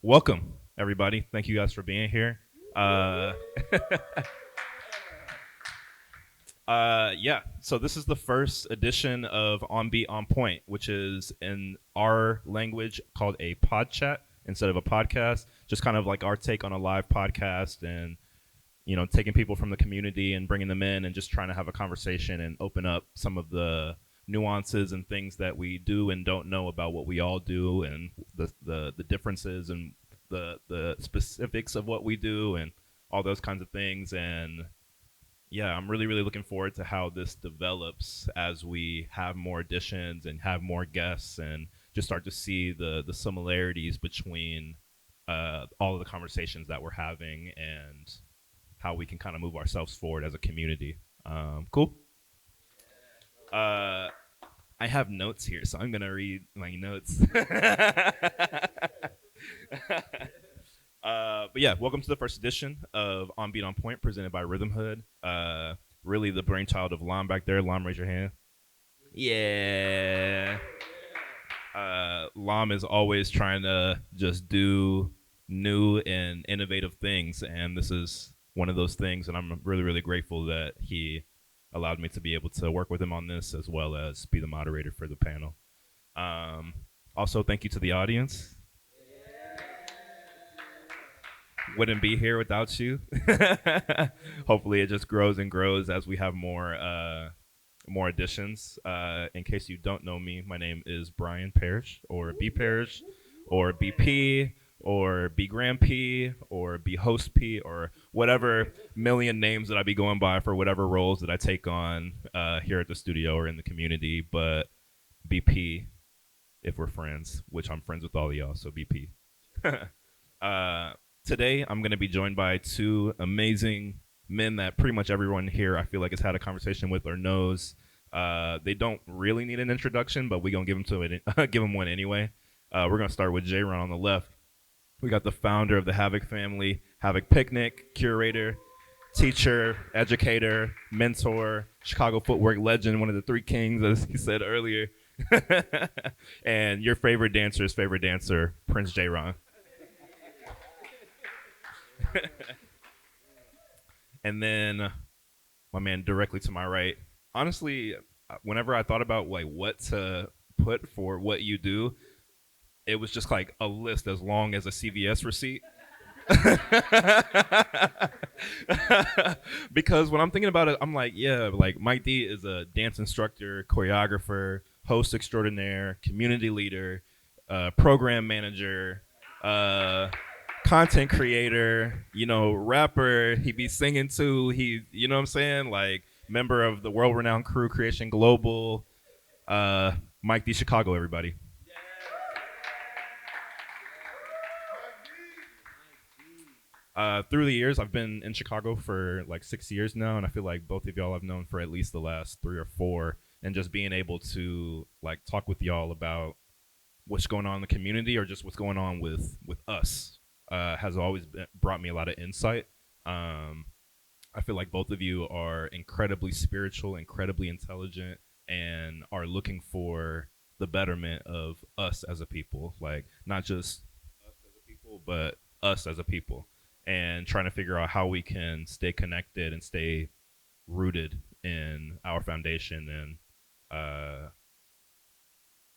Welcome, everybody. Thank you guys for being here. Uh, yeah, so this is the first edition of On Beat On Point, which is in our language called a pod chat instead of a podcast. Just kind of like our take on a live podcast and, taking people from the community and bringing them in and just trying to have a conversation and open up some of the nuances and things that we do and don't know about what we all do and the differences and the specifics of what we do and all those kinds of things. And yeah, I'm really, really looking forward to how this develops as we have more editions and have more guests and just start to see the similarities between all of the conversations that we're having and how we can kind of move ourselves forward as a community. Cool. Uh, I have notes here, so I'm gonna read my notes. But yeah, welcome to the first edition of On Beat On Point, presented by Rhythmhood. Really the brainchild of Lom back there. Lom, raise your hand. Yeah. Lom is always trying to just do new and innovative things, and this is one of those things. And I'm really, really grateful that he allowed me to be able to work with him on this, as well as be the moderator for the panel. Also, thank you to the audience. Wouldn't be here without you. Hopefully, it just grows and grows as we have more additions. In case you don't know me, my name is Brian Parrish, or B Parrish, or BP, or B Grand P, or B Host P, or whatever million names that I be going by for whatever roles that I take on here at the studio or in the community. But BP, if we're friends, which I'm friends with all of y'all, so BP. Today, I'm going to be joined by two amazing men that pretty much everyone here I feel like has had a conversation with or knows. They don't really need an introduction, but we're going to give them one anyway. We're going to start with Jron on the left. We got the founder of the Havoc family, Havoc Picnic, curator, teacher, educator, mentor, Chicago Footwork legend, one of the three kings, as he said earlier. And your favorite dancer's favorite dancer, Prince Jron. And then my man directly to my right. Honestly, whenever I thought about like what to put for what you do, it was just like a list as long as a CVS receipt. Because when I'm thinking about it, I'm like, yeah, like Mike D is a dance instructor, choreographer, host extraordinaire, community leader, program manager, content creator, rapper. He be singing too. You know what I'm saying? Like member of the world renowned crew Creation Global. Mike D Chicago, everybody. Through the years, I've been in Chicago for like 6 years now, and I feel like both of y'all I've known for at least the last 3 or 4. And just being able to like talk with y'all about what's going on in the community or just what's going on with us has always brought me a lot of insight. I feel like both of you are incredibly spiritual, incredibly intelligent, and are looking for the betterment of us as a people. Like not just us as a people, but us as a people, and trying to figure out how we can stay connected and stay rooted in our foundation and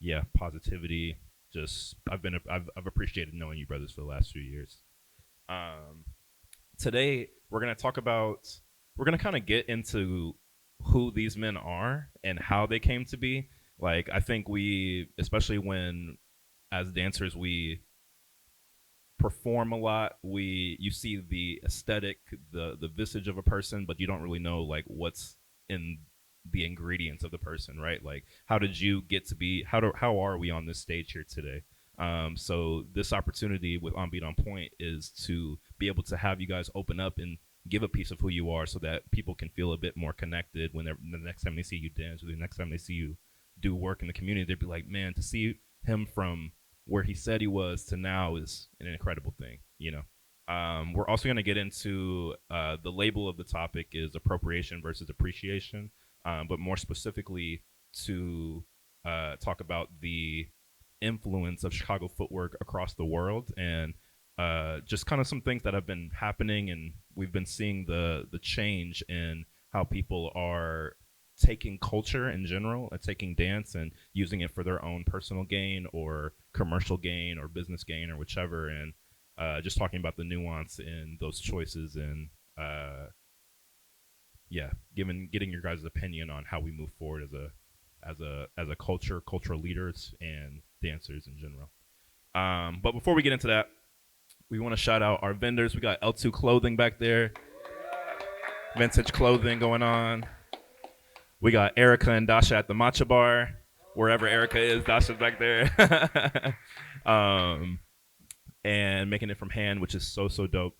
yeah, positivity. Just I've appreciated knowing you brothers for the last few years. Um, Today we're gonna kind of get into who these men are and how they came to be. Like I think we, especially when as dancers we perform a lot, you see the aesthetic, the visage of a person, but you don't really know like what's in the ingredients of the person, right? Like how did you get to be how are we on this stage here today? So this opportunity with On Beat On Point is to be able to have you guys open up and give a piece of who you are so that people can feel a bit more connected when the next time they see you dance or the next time they see you do work in the community. They'd be like, man, to see him from where he said he was to now is an incredible thing. We're also going to get into the label of the topic is appropriation versus appreciation, but more specifically to talk about the influence of Chicago footwork across the world and just kind of some things that have been happening, and we've been seeing the change in how people are taking culture in general and taking dance and using it for their own personal gain or commercial gain or business gain or whichever, and just talking about the nuance in those choices and yeah, getting your guys' opinion on how we move forward as a culture, cultural leaders, and dancers in general. But before we get into that, we want to shout out our vendors. We got L2 Clothing back there, vintage clothing going on. We got Erica and Dasha at the Matcha Bar. Wherever Erica is, Dasha's back there. And making it from hand, which is so dope.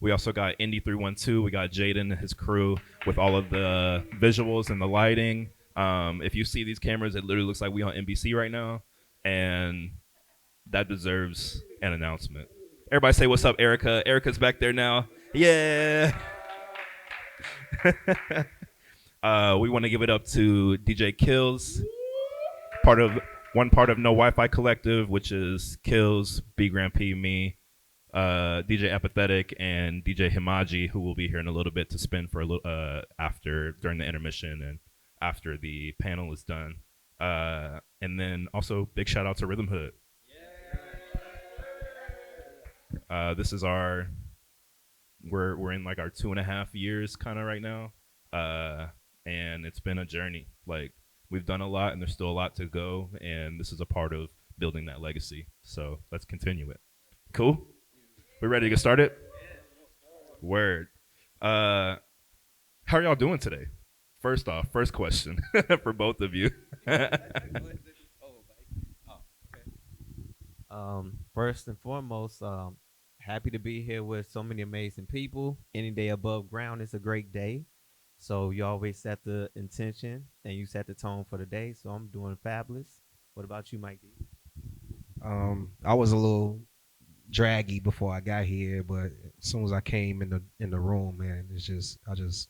We also got Indy 312. We got Jaden and his crew with all of the visuals and the lighting. If you see these cameras, it literally looks like we on NBC right now, and that deserves an announcement. Everybody say what's up, Erica. Erica's back there now. Yeah. We want to give it up to DJ Kills, part of No Wi-Fi Collective, which is Kills, B Grand P, me, DJ Apathetic, and DJ Himaji, who will be here in a little bit to spin for a little during the intermission and after the panel is done. And then also big shout out to Rhythmhood. This is we're in like our 2.5 years kind of right now, and it's been a journey. Like, we've done a lot and there's still a lot to go, and this is a part of building that legacy. So let's continue it. Cool? We ready to get started? Word. How are y'all doing today? First off, first question for both of you. First and foremost, happy to be here with so many amazing people. Any day above ground is a great day. So you always set the intention and you set the tone for the day. So I'm doing fabulous. What about you, Mike D? I was a little draggy before I got here, but as soon as I came in the room, man, I just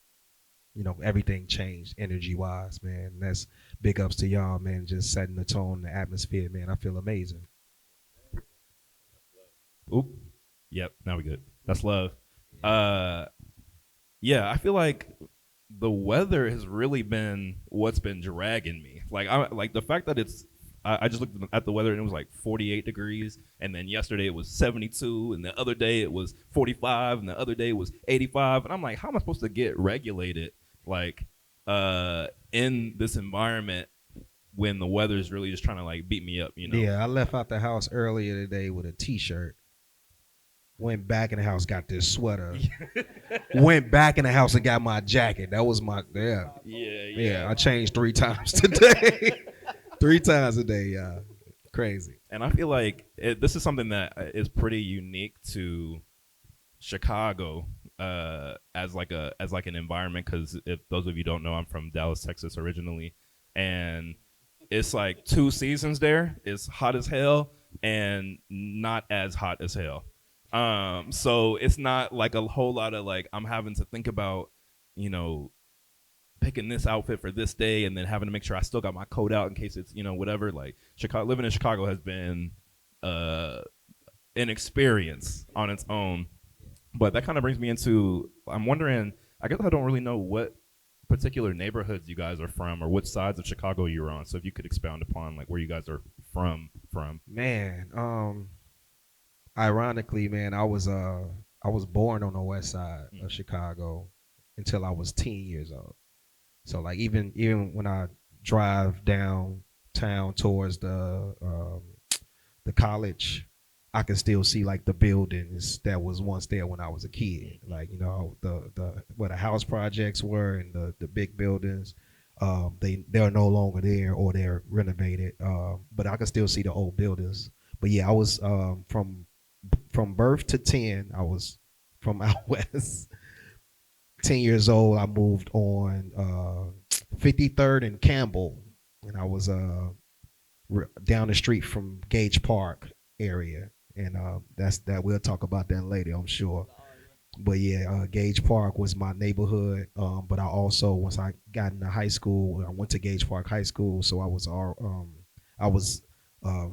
everything changed energy wise, man. And that's big ups to y'all, man. Just setting the tone, the atmosphere, man. I feel amazing. Oop. Yep. Now we good. That's love. Yeah, I feel like the weather has really been what's been dragging me. Like the fact that I just looked at the weather and it was like 48 degrees, and then yesterday it was 72, and the other day it was 45, and the other day it was 85, and I'm like, how am I supposed to get regulated like in this environment when the weather is really just trying to like beat me up, you know? Yeah, I left out the house earlier today with a t-shirt. Went back in the house, got this sweater. Went back in the house and got my jacket. That was my Yeah, I changed 3 times today. 3 times a day, yeah. Crazy. And I feel like this is something that is pretty unique to Chicago as an environment, because if those of you don't know, I'm from Dallas, Texas originally, and it's like 2 seasons there. It's hot as hell and not as hot as hell. So it's not like a whole lot of like I'm having to think about, picking this outfit for this day and then having to make sure I still got my coat out in case it's, whatever. Like living in Chicago has been an experience on its own. But that kind of brings me into, I'm wondering, I guess I don't really know what particular neighborhoods you guys are from or what sides of Chicago you're on. So if you could expound upon like where you guys are from. Man, ironically, man, I was born on the west side of Chicago until I was 10 years old. So like even when I drive downtown towards the college, I can still see like the buildings that was once there when I was a kid. Like, the where the house projects were and the big buildings, they're no longer there or they're renovated. But I can still see the old buildings. But yeah, I was from birth to 10, I was from out west. 10 years old, I moved on 53rd and Campbell, and I was down the street from Gage Park area, and that we'll talk about that later, I'm sure. But yeah, Gage Park was my neighborhood. But I also, once I got into high school, I went to Gage Park High School, so I was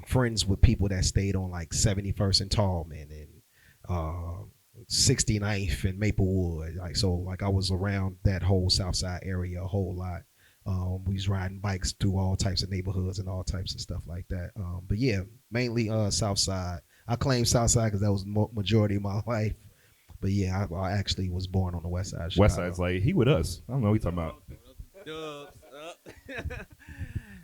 friends with people that stayed on like 71st and Tallman and 69th and Maplewood. Like so, like I was around that whole South Side area a whole lot. We was riding bikes through all types of neighborhoods and all types of stuff like that. But yeah, mainly South Side. I claim South Side because that was majority of my life. But yeah, I actually was born on the West Side of Chicago. West Side's like he with us. I don't know what you talking about.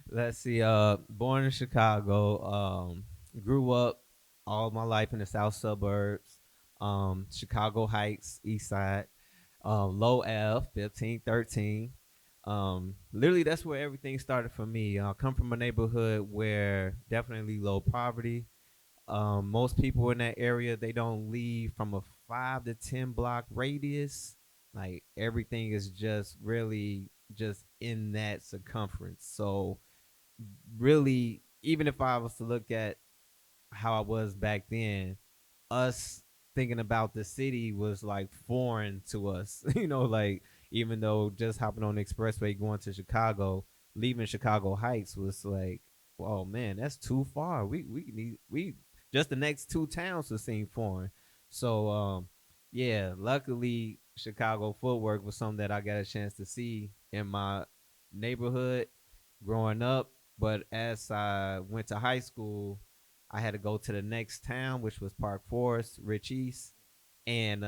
Let's see. Born in Chicago. Grew up all my life in the south suburbs. Chicago Heights, East Side. Low F, 1513. Literally, that's where everything started for me. I come from a neighborhood where definitely low poverty. Most people in that area, they don't leave from a 5 to 10 block radius. Like everything is just really just in that circumference. So really, even if I was to look at how I was back then, us thinking about the city was like foreign to us. Like even though just hopping on the expressway going to Chicago, leaving Chicago Heights was like, oh man, that's too far. We just the next two towns would seem foreign. So yeah, luckily Chicago Footwork was something that I got a chance to see in my neighborhood growing up. But as I went to high school, I had to go to the next town, which was Park Forest, Rich East, and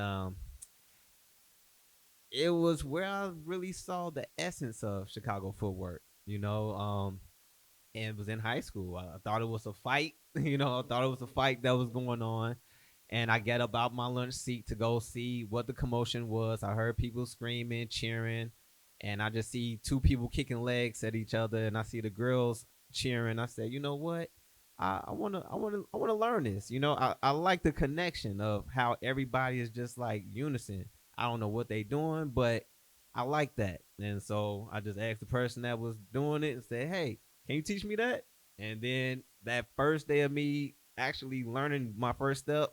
it was where I really saw the essence of Chicago Footwork. And it was in high school. I thought it was a fight. I thought it was a fight that was going on. And I get up out my lunch seat to go see what the commotion was. I heard people screaming, cheering, and I just see two people kicking legs at each other, and I see the girls cheering. I said, you know what? I wanna learn this. I like the connection of how everybody is just like unison. I don't know what they doing, but I like that. And so I just asked the person that was doing it and said, hey, can you teach me that? And then that first day of me actually learning my first step,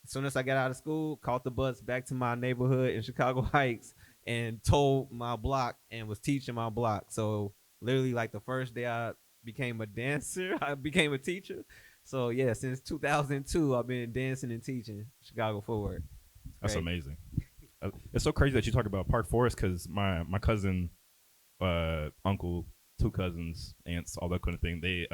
as soon as I got out of school, caught the bus back to my neighborhood in Chicago Heights and told my block and was teaching my block. So literally like the first day I became a dancer, I became a teacher. So yeah, since 2002, I've been dancing and teaching Chicago Footwork. That's amazing. It's so crazy that you talk about Park Forest because my cousin, uncle, two cousins, aunts, all that kind of thing. They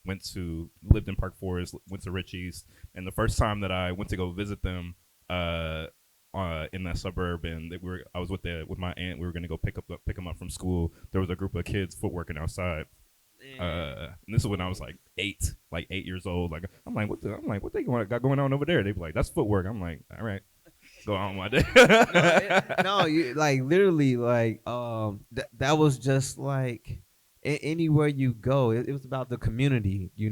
lived in Park Forest, went to Rich East, and the first time that I went to go visit them, in that suburb, and I was with my aunt. We were gonna go pick them up from school. There was a group of kids footworking outside. And this is when I was like 8 years old. Like I'm like, what they got going on over there? They be like, that's footwork. I'm like, all right, go on my day. You like literally like that was just like anywhere you go, it was about the community. You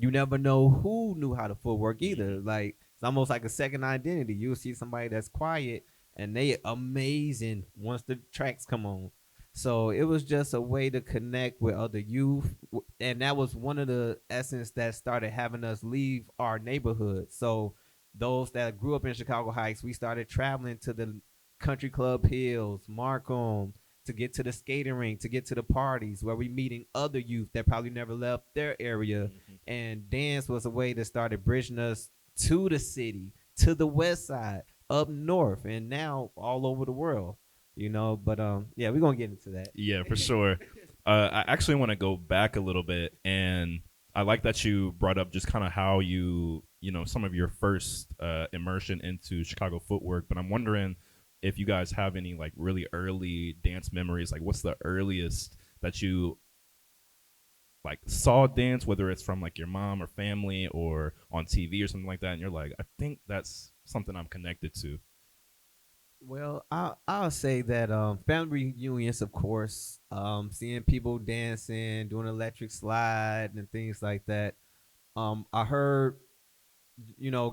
never know who knew how to footwork either. Like it's almost like a second identity. You'll see somebody that's quiet and they amazing once the tracks come on. So it was just a way to connect with other youth, and that was one of the essence that started having us leave our neighborhood. So those that grew up in Chicago Heights, we started traveling to the Country Club Hills, Markham, to get to the skating rink, to get to the parties where we meeting other youth that probably never left their area. Mm-hmm. And dance was a way that started bridging us to the city, to the west side, up north, and now all over the world. But yeah, we're gonna get into that. Yeah, for sure. I actually want to go back a little bit, and I like that you brought up just kind of how some of your first immersion into Chicago Footwork. But I'm wondering if you guys have any like really early dance memories. Like, what's the earliest that you like saw dance, whether it's from like your mom or family or on TV or something like that, and you're like, I think that's something I'm connected to. Well, I'll say that family reunions, of course, seeing people dancing, doing electric slide and things like that. I heard,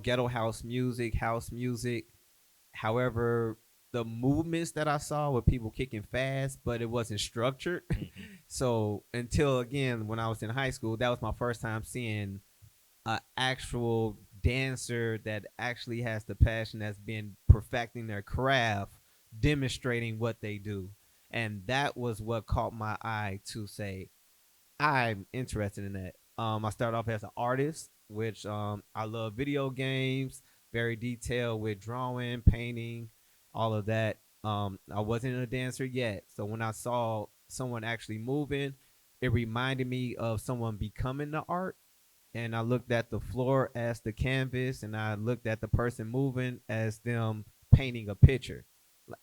ghetto house music. However, the movements that I saw were people kicking fast, but it wasn't structured. Mm-hmm. So until again, when I was in high school, that was my first time seeing an actual dancer that actually has the passion, that's been perfecting their craft, demonstrating what they do. And that was what caught my eye to say, I'm interested in that. I started off as an artist, which I love video games, very detailed with drawing, painting, all of that. I wasn't a dancer yet, so when I saw someone actually moving, it reminded me of someone becoming the art. And I looked at the floor as the canvas, and I looked at the person moving as them painting a picture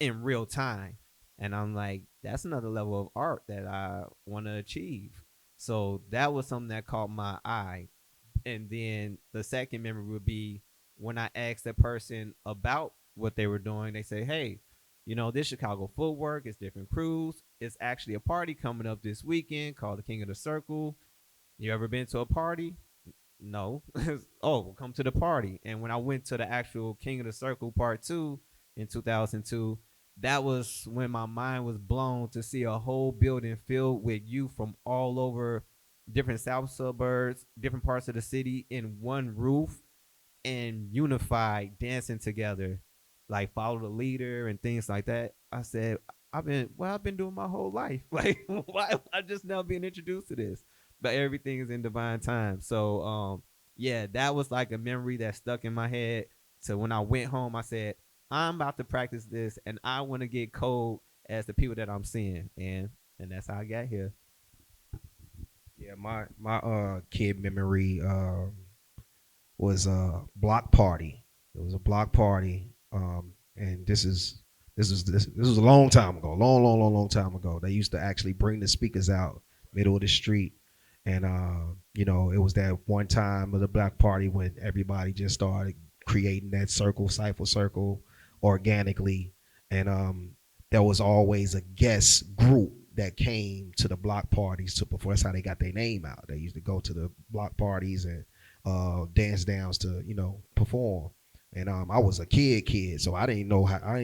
in real time. And I'm like, that's another level of art that I want to achieve. So that was something that caught my eye. And then the second memory would be when I asked the person about what they were doing. They say, hey, this Chicago Footwork, it's different crews. It's actually a party coming up this weekend called the King of the Circle. You ever been to a party? No. Oh, well, come to the party. And when I went to the actual King of the Circle Part 2 in 2002, that was when my mind was blown to see a whole building filled with youth from all over different south suburbs, different parts of the city in one roof and unified dancing together, like follow the leader and things like that. I said, I've been doing my whole life. Like, why am I just now being introduced to this? But everything is in divine time. So, yeah, that was like a memory that stuck in my head. So when I went home, I said, I'm about to practice this, and I want to get cold as the people that I'm seeing, and that's how I got here. Yeah, my kid memory was a block party. It was a block party, and this was a long time ago, long time ago. They used to actually bring the speakers out middle of the street, and it was that one time of the block party when everybody just started creating that cipher circle organically, and there was always a guest group that came to the block parties to perform. That's how they got their name out. They used to go to the block parties and dance downs to perform. And I was a kid, so I didn't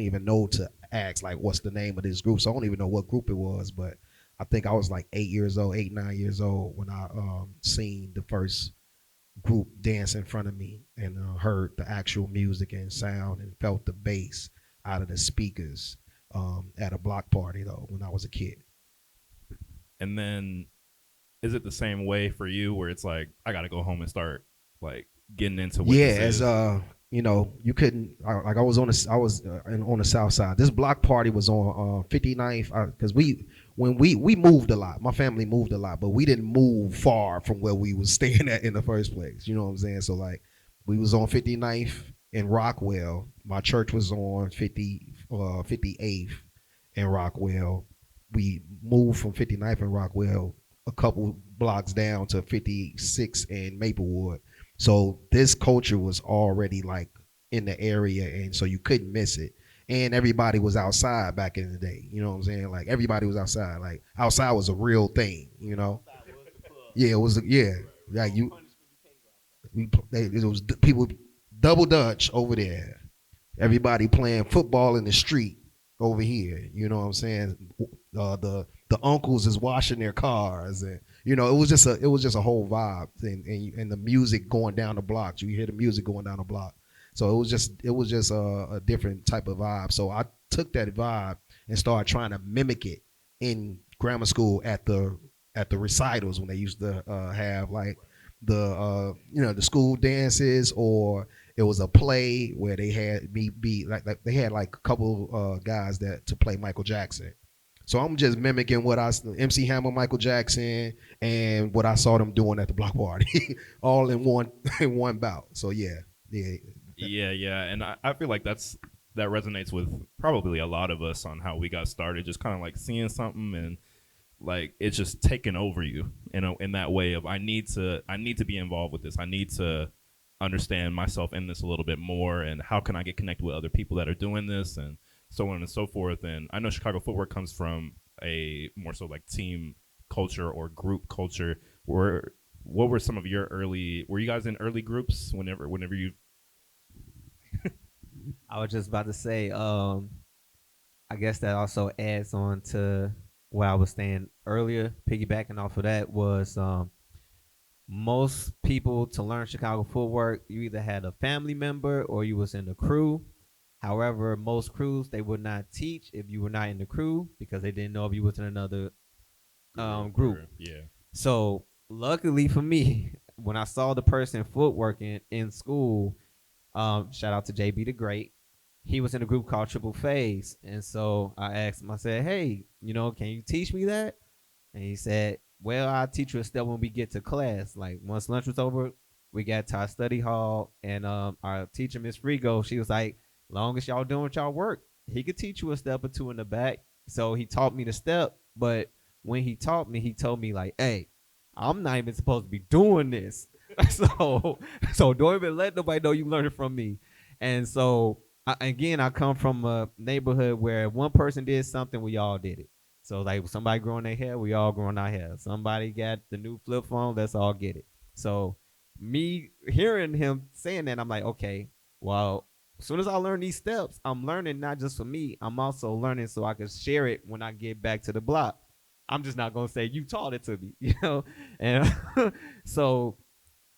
even know to ask like what's the name of this group. So I don't even know what group it was, but I think I was like 8, 9 years old when I seen the first group dance in front of me and heard the actual music and sound and felt the bass out of the speakers at a block party though when I was a kid. And then, is it the same way for you, where it's like I got to go home and start like getting into what Yeah, this as is? you couldn't like I was on the south side. This block party was on 59th because we moved a lot. My family moved a lot, but we didn't move far from where we was staying at in the first place. You know what I'm saying? So like we was on 59th in Rockwell. My church was on 58th in Rockwell. We moved from 59th in Rockwell a couple blocks down to 56 in Maplewood. So this culture was already like in the area, and so you couldn't miss it. And everybody was outside back in the day. You know what I'm saying? Like everybody was outside. Like outside was a real thing. Yeah, it was. Yeah, like it was people double dutch over there. Everybody playing football in the street over here. You know what I'm saying? The uncles is washing their cars, and it was just a whole vibe, and the music going down the blocks. You hear the music going down the block, so it was just a different type of vibe. So I took that vibe and started trying to mimic it in grammar school at the recitals when they used to have like the school dances, or it was a play where they had me be like they had like a couple guys that to play Michael Jackson. So I'm just mimicking what MC Hammer, Michael Jackson, and what I saw them doing at the block party, all in one bout. So yeah. Yeah, and I feel like that resonates with probably a lot of us on how we got started, just kind of like seeing something and like it's just taking over you, in that way of I need to be involved with this. I need to understand myself in this a little bit more, and how can I get connected with other people that are doing this, and so on and so forth. And I know Chicago Footwork comes from a more so like team culture or group culture. What were some of your were you guys in early groups whenever you? I was just about to say, I guess that also adds on to what I was saying earlier, piggybacking off of that was most people to learn Chicago footwork, you either had a family member or you was in the crew. However, most crews they would not teach if you were not in the crew because they didn't know if you was in another group. Yeah. So luckily for me, when I saw the person footworking in school, shout out to JB the Great. He was in a group called Triple Phase, and so I asked him. I said, "Hey, can you teach me that?" And he said, "Well, I'll teach you a step when we get to class. Like once lunch was over, we got to our study hall, and our teacher, Miss Frigo, she was like, long as y'all doing y'all work, he could teach you a step or two in the back." So he taught me the step, but when he taught me, he told me like, "Hey, I'm not even supposed to be doing this. so so don't even let nobody know you learned it from me." And so again, I come from a neighborhood where one person did something, we all did it. So like somebody growing their hair, we all growing our hair. Somebody got the new flip phone, let's all get it. So me hearing him saying that, I'm like, okay, well, as soon as I learn these steps, I'm learning not just for me, I'm also learning so I can share it when I get back to the block. I'm just not gonna say you taught it to me. And so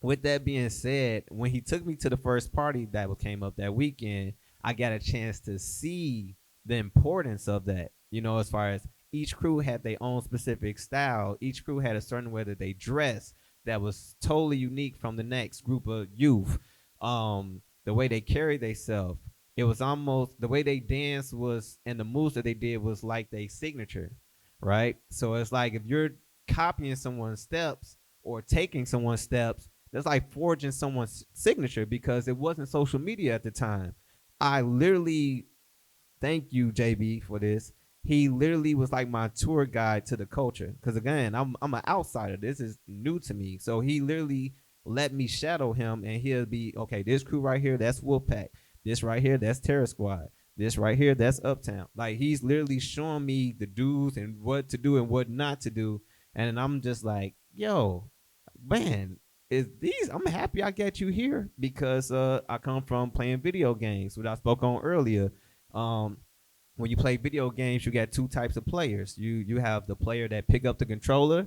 with that being said, when he took me to the first party that came up that weekend, I got a chance to see the importance of that. As far as each crew had their own specific style, each crew had a certain way that they dressed that was totally unique from the next group of youth. The way they carried themselves, it was almost the way they danced was, and the moves that they did was like their signature, right? So it's like if you're copying someone's steps or taking someone's steps, that's like forging someone's signature because it wasn't social media at the time. I literally thank you, JB, for this. He literally was like my tour guide to the culture. Because again, I'm an outsider. This is new to me. So he literally let me shadow him, and he'll be okay. This crew right here, that's Wolfpack. This right here, that's Terror Squad. This right here, that's Uptown. Like he's literally showing me the do's and what to do and what not to do. And I'm just like, yo, man, I'm happy I got you here because I come from playing video games, what I spoke on earlier. When you play video games, you got two types of players. You have the player that pick up the controller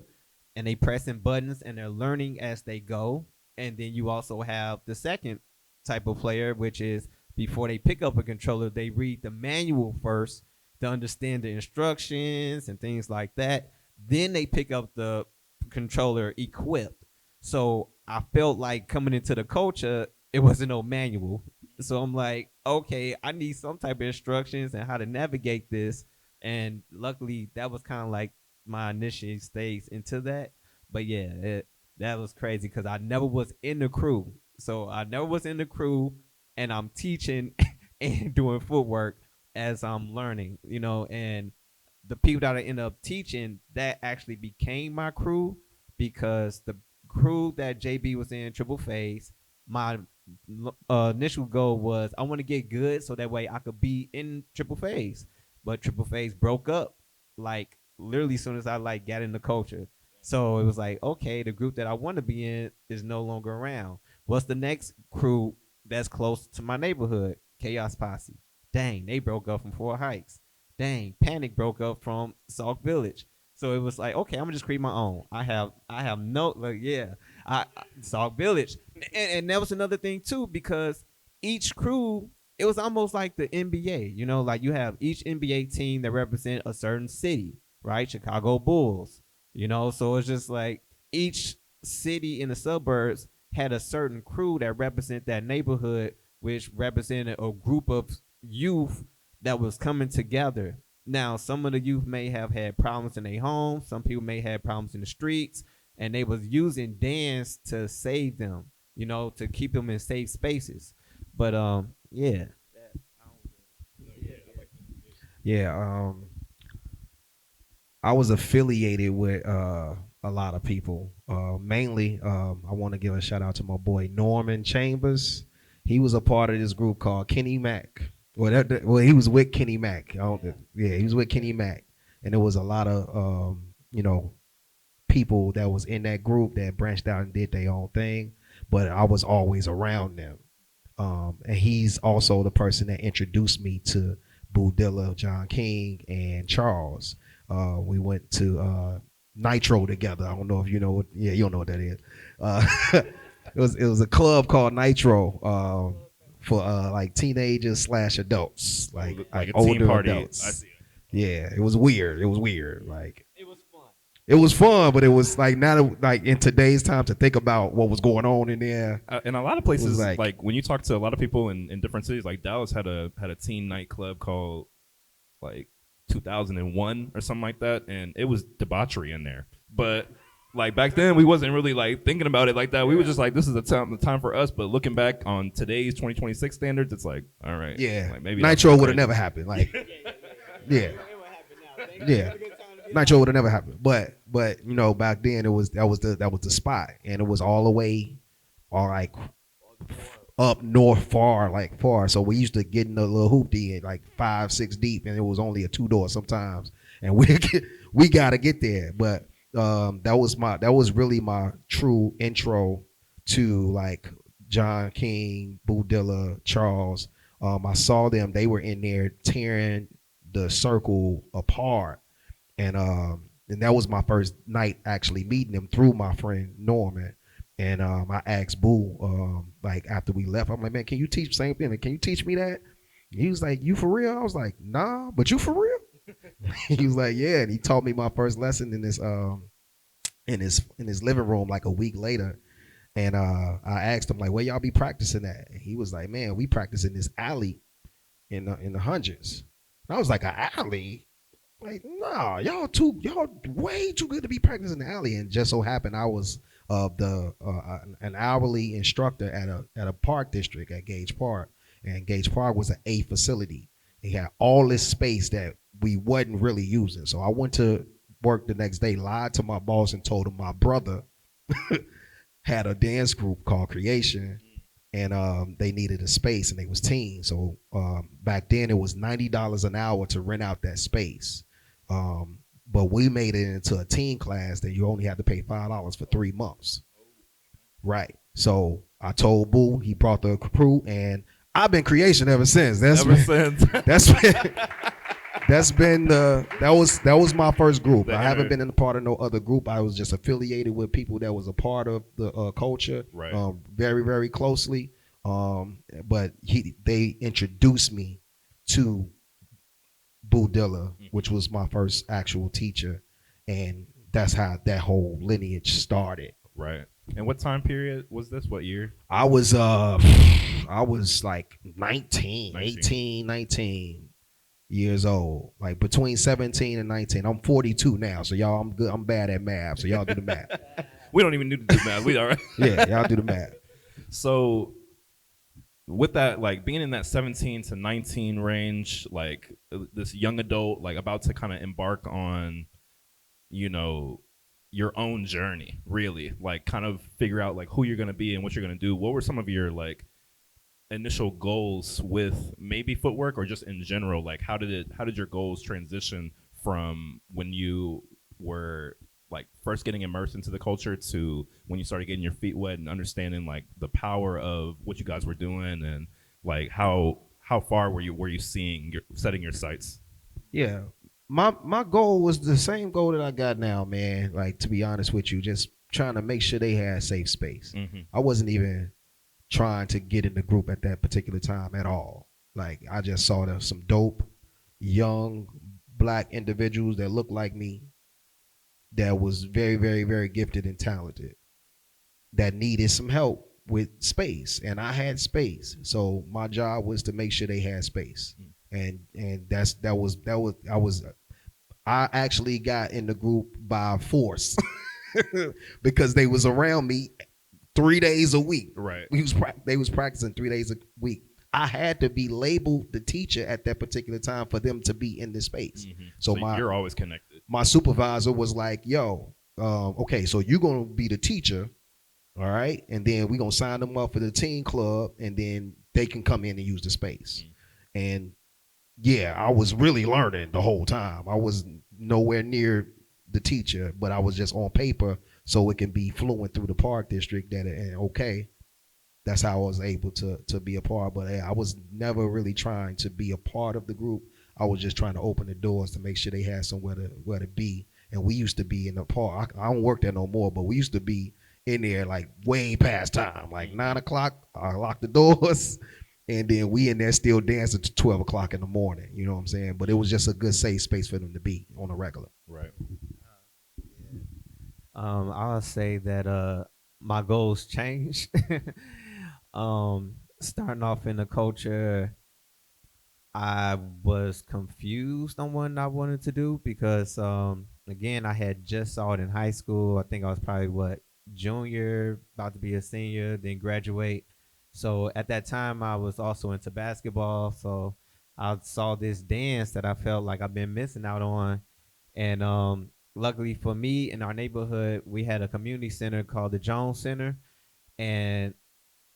and they pressing buttons and they're learning as they go. And then you also have the second type of player, which is before they pick up a controller, they read the manual first to understand the instructions and things like that. Then they pick up the controller equipped. So I felt like coming into the culture, it wasn't no manual. So I'm like, okay, I need some type of instructions and how to navigate this. And luckily, that was kind of like my initial stage into that. But yeah, that was crazy because I never was in the crew. So I never was in the crew, and I'm teaching and doing footwork as I'm learning, and the people that I end up teaching, that actually became my crew because the crew that JB was in, Triple Phase, my initial goal was I want to get good so that way I could be in Triple Phase. But Triple Phase broke up like literally as soon as I like got in the culture. So it was like, okay, the group that I want to be in is no longer around. What's the next crew that's close to my neighborhood? Chaos Posse. Dang, they broke up from Four Heights. Dang, Panic broke up from Sauk Village. So it was like, okay, I'm gonna just create my own. I have no like, yeah, I Sauk Village, and that was another thing too because each crew, it was almost like the NBA. Like you have each NBA team that represent a certain city, right? Chicago Bulls. So it's just like each city in the suburbs had a certain crew that represent that neighborhood, which represented a group of youth that was coming together. Now, some of the youth may have had problems in their homes. Some people may have problems in the streets, and they was using dance to save them, to keep them in safe spaces. But yeah. Yeah, I was affiliated with a lot of people. Mainly, I want to give a shout out to my boy Norman Chambers. He was a part of this group called Kenny Mac. Well, he was with Kenny Mac. He was with Kenny Mac, and there was a lot of people that was in that group that branched out and did their own thing. But I was always around them, and he's also the person that introduced me to Boo Dilla, John King, and Charles. We went to Nitro together. I don't know if you know what. Yeah, you don't know what that is. It was a club called Nitro for like teenagers / adults, like a older team party. adults. I see it. Yeah, it was weird. Like It was fun. It was fun, but it was like not like in today's time to think about what was going on in there. In a lot of places, like- like when you talk to a lot of people in different cities, like Dallas had a teen nightclub called like 2001 or something like that, and it was debauchery in there. But like back then, we wasn't really like thinking about it like that. We were just like, this is the time for us. But looking back on today's 2026 standards, it's like, all right, Yeah, like maybe Nitro would have never happened. Like, yeah. Nitro would have never happened. But you know, back then that was the spot, and it was all the way, all like up north far. So we used to get in the little hoopty at like 5-6 deep, and it was only a 2-door sometimes, and we gotta get there. But that was really my true intro to like John King, Boo Dilla, Charles. I saw them; they were in there tearing the circle apart. And that was my first night actually meeting them through my friend Norman. And I asked Boo, like after we left, I'm like, man, can you teach the same thing? Can you teach me that? He was like, you for real? I was like, nah, but you for real? He was like, yeah. And he taught me my first lesson in his living room like a week later. And I asked him like, where y'all be practicing at? And he was like, man, we practice in this alley in the hundreds. And I was like, an alley? Like, nah, y'all way too good to be practicing in the alley. And just so happened I was an hourly instructor at a park district at Gage Park. And Gage Park was an A facility. He had all this space that we wasn't really using. So I went to work the next day, lied to my boss and told him my brother had a dance group called Creation, and they needed a space, and they was teens. So back then it was $90 an hour to rent out that space. But we made it into a teen class that you only had to pay $5 for 3 months. Right. So I told Boo, he brought the crew, and I've been Creation ever since. That was my first group. I haven't been in a part of no other group. I was just affiliated with people that was a part of the culture, right. Very, very closely. But they introduced me to Boo Dilla, which was my first actual teacher, and that's how that whole lineage started. Right. And what time period was this? What year? I was like 19 years old, like between 17 and 19. I'm 42 now, so y'all, I'm good. I'm bad at math, so y'all do the math. We don't even need to do math. We all right. Yeah, y'all do the math. So with that, like being in that 17 to 19 range, like this young adult, like about to kind of embark on, you know, your own journey, really, like kind of figure out like who you're going to be and what you're going to do. What were some of your like initial goals with maybe footwork or just in general? Like how did your goals transition from when you were like first getting immersed into the culture to when you started getting your feet wet and understanding like the power of what you guys were doing, and like how far were you setting your sights? Yeah. My goal was the same goal that I got now, man. Like, to be honest with you, just trying to make sure they had safe space. Mm-hmm. I wasn't even trying to get in the group at that particular time at all. Like, I just saw some dope, young, black individuals that looked like me, that was very, very, very gifted and talented, that needed some help with space, and I had space. So my job was to make sure they had space. And I actually got in the group by force because they was around me 3 days a week. Right. They was practicing 3 days a week. I had to be labeled the teacher at that particular time for them to be in this space. Mm-hmm. So you're always connected. My supervisor was like, yo, okay, so you're going to be the teacher, all right? And then we're going to sign them up for the teen club, and then they can come in and use the space. Mm-hmm. And yeah, I was really learning the whole time. I was nowhere near the teacher, but I was just on paper so it can be fluent through the park district. And okay, that's how I was able to be a part. But I was never really trying to be a part of the group. I was just trying to open the doors to make sure they had somewhere to be. And we used to be in the park. I don't work there no more, but we used to be in there like way past time, like 9 o'clock. I locked the doors. And then we in there still dancing to 12 o'clock in the morning. You know what I'm saying? But it was just a good safe space for them to be on a regular. Right. I'll say that my goals changed. Starting off in the culture, I was confused on what I wanted to do because again, I had just saw it in high school. I think I was probably what, junior, about to be a senior, then graduate. So at that time I was also into basketball. So I saw this dance that I felt like I've been missing out on. And luckily for me, in our neighborhood, we had a community center called the Jron Center. And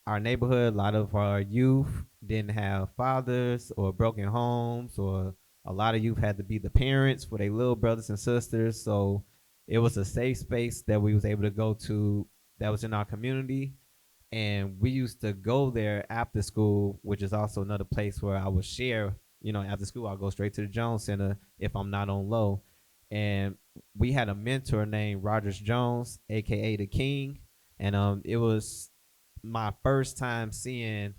our neighborhood, a lot of our youth didn't have fathers or broken homes, or a lot of youth had to be the parents for their little brothers and sisters. So it was a safe space that we was able to go to that was in our community. And we used to go there after school, which is also another place where I would share. After school, I'll go straight to the Jones Center if I'm not on low. And we had a mentor named Rogers Jones, aka the King, and it was my first time seeing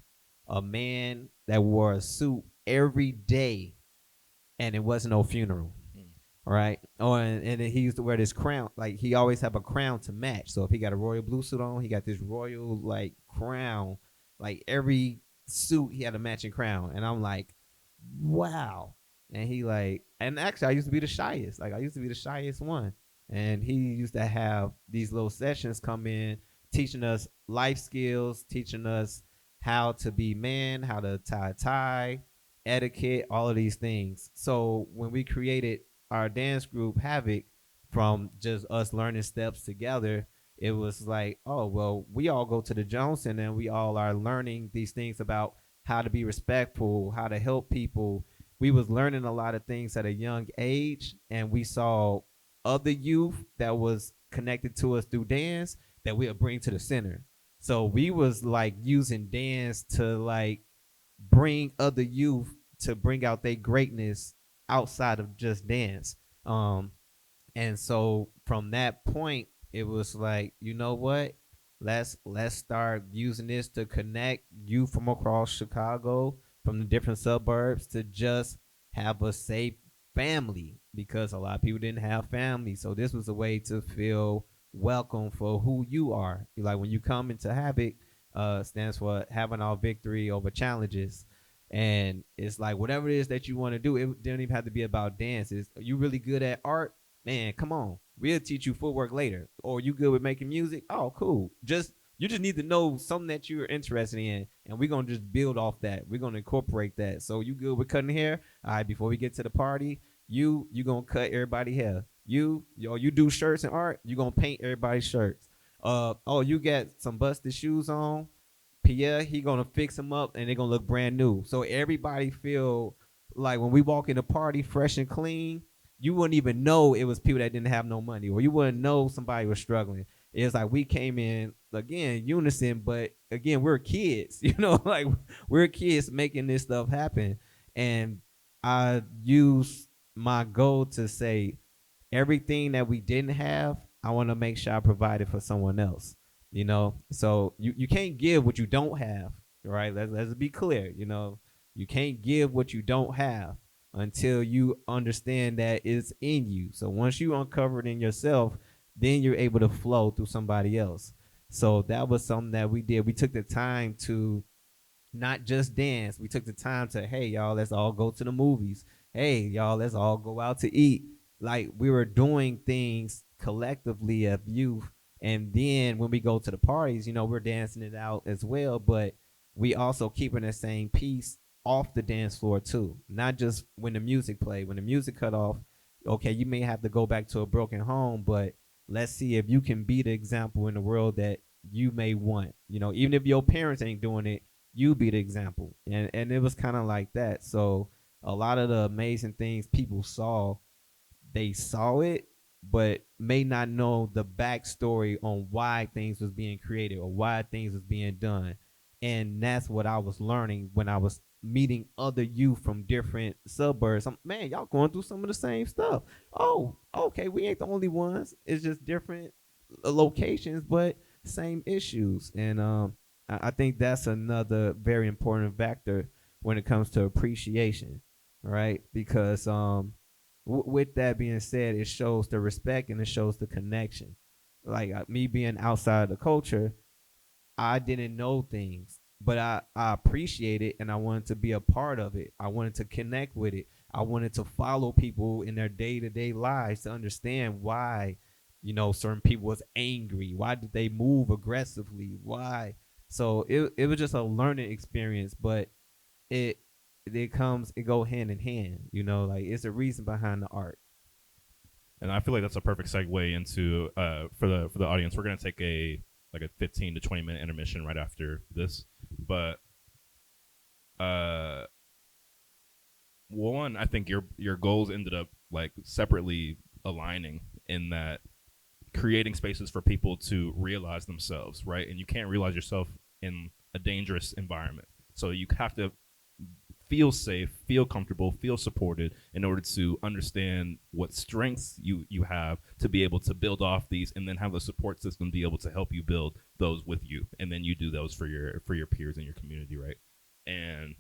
a man that wore a suit every day, and it wasn't no funeral. Right. Oh, and then he used to wear this crown. Like, he always have a crown to match. So if he got a royal blue suit on, he got this royal like crown. Like, every suit he had a matching crown. And I'm like, wow. And he like, and actually I used to be the shyest. Like, I used to be the shyest one. And he used to have these little sessions come in, teaching us life skills, teaching us how to be man, how to tie a tie, etiquette, all of these things. So when we created our dance group Havoc, from just us learning steps together, it was like, oh well, we all go to the Jones Center and we all are learning these things about how to be respectful, how to help people. We was learning a lot of things at a young age, and we saw other youth that was connected to us through dance that we'll bring to the center. So we was like using dance to like bring other youth to bring out their greatness outside of just dance. And so from that point, it was like, you know what? Let's start using this to connect you from across Chicago, from the different suburbs, to just have a safe family, because a lot of people didn't have family. So this was a way to feel welcome for who you are. Like, when you come into Havoc, stands for having our victory over challenges. And it's like, whatever it is that you want to do, it don't even have to be about dances. Are you really good at art? Man, come on. We'll teach you footwork later. Or you good with making music? Oh, cool. You just need to know something that you're interested in, and we're gonna just build off that. We're gonna incorporate that. So you good with cutting hair? All right, before we get to the party, you gonna cut everybody's hair. You do shirts and art, you gonna paint everybody's shirts. Oh, you got some busted shoes on. Pierre, he gonna fix them up and they're gonna look brand new. So everybody feel like when we walk in the party fresh and clean, you wouldn't even know it was people that didn't have no money, or you wouldn't know somebody was struggling. It's like we came in again unison, but again we're kids, like we're kids making this stuff happen. And I use my goal to say everything that we didn't have, I want to make sure I provided for someone else. So you can't give what you don't have, right? Let's be clear. You can't give what you don't have until you understand that it's in you. So once you uncover it in yourself, then you're able to flow through somebody else. So that was something that we did. We took the time to not just dance. We took the time to, hey, y'all, let's all go to the movies. Hey, y'all, let's all go out to eat. Like, we were doing things collectively of youth. And then when we go to the parties, we're dancing it out as well. But we also keeping the same piece off the dance floor too. Not just when the music played. When the music cut off, okay, you may have to go back to a broken home, but let's see if you can be the example in the world that you may want. Even if your parents ain't doing it, you be the example. And it was kind of like that. So a lot of the amazing things people saw, they saw it, but may not know the backstory on why things was being created or why things was being done. And that's what I was learning when I was meeting other youth from different suburbs. Man, y'all going through some of the same stuff. Oh, okay, we ain't the only ones. It's just different locations, but same issues. And I think that's another very important factor when it comes to appreciation, right? Because with that being said, it shows the respect and it shows the connection. like me being outside the culture, I didn't know things, but I appreciate it and I wanted to be a part of it. I wanted to connect with it. I wanted to follow people in their day-to-day lives to understand why, certain people was angry. Why did they move aggressively? Why? So it was just a learning experience, but it it go hand in hand, like it's a reason behind the art. And I feel like that's a perfect segue into for the audience. We're gonna take a 15 to 20 minute intermission right after this, but one, I think your goals ended up like separately aligning in that creating spaces for people to realize themselves, right? And you can't realize yourself in a dangerous environment, so you have to feel safe, feel comfortable, feel supported in order to understand what strengths you have to be able to build off these, and then have the support system be able to help you build those with you, and then you do those for your peers in your community, right? And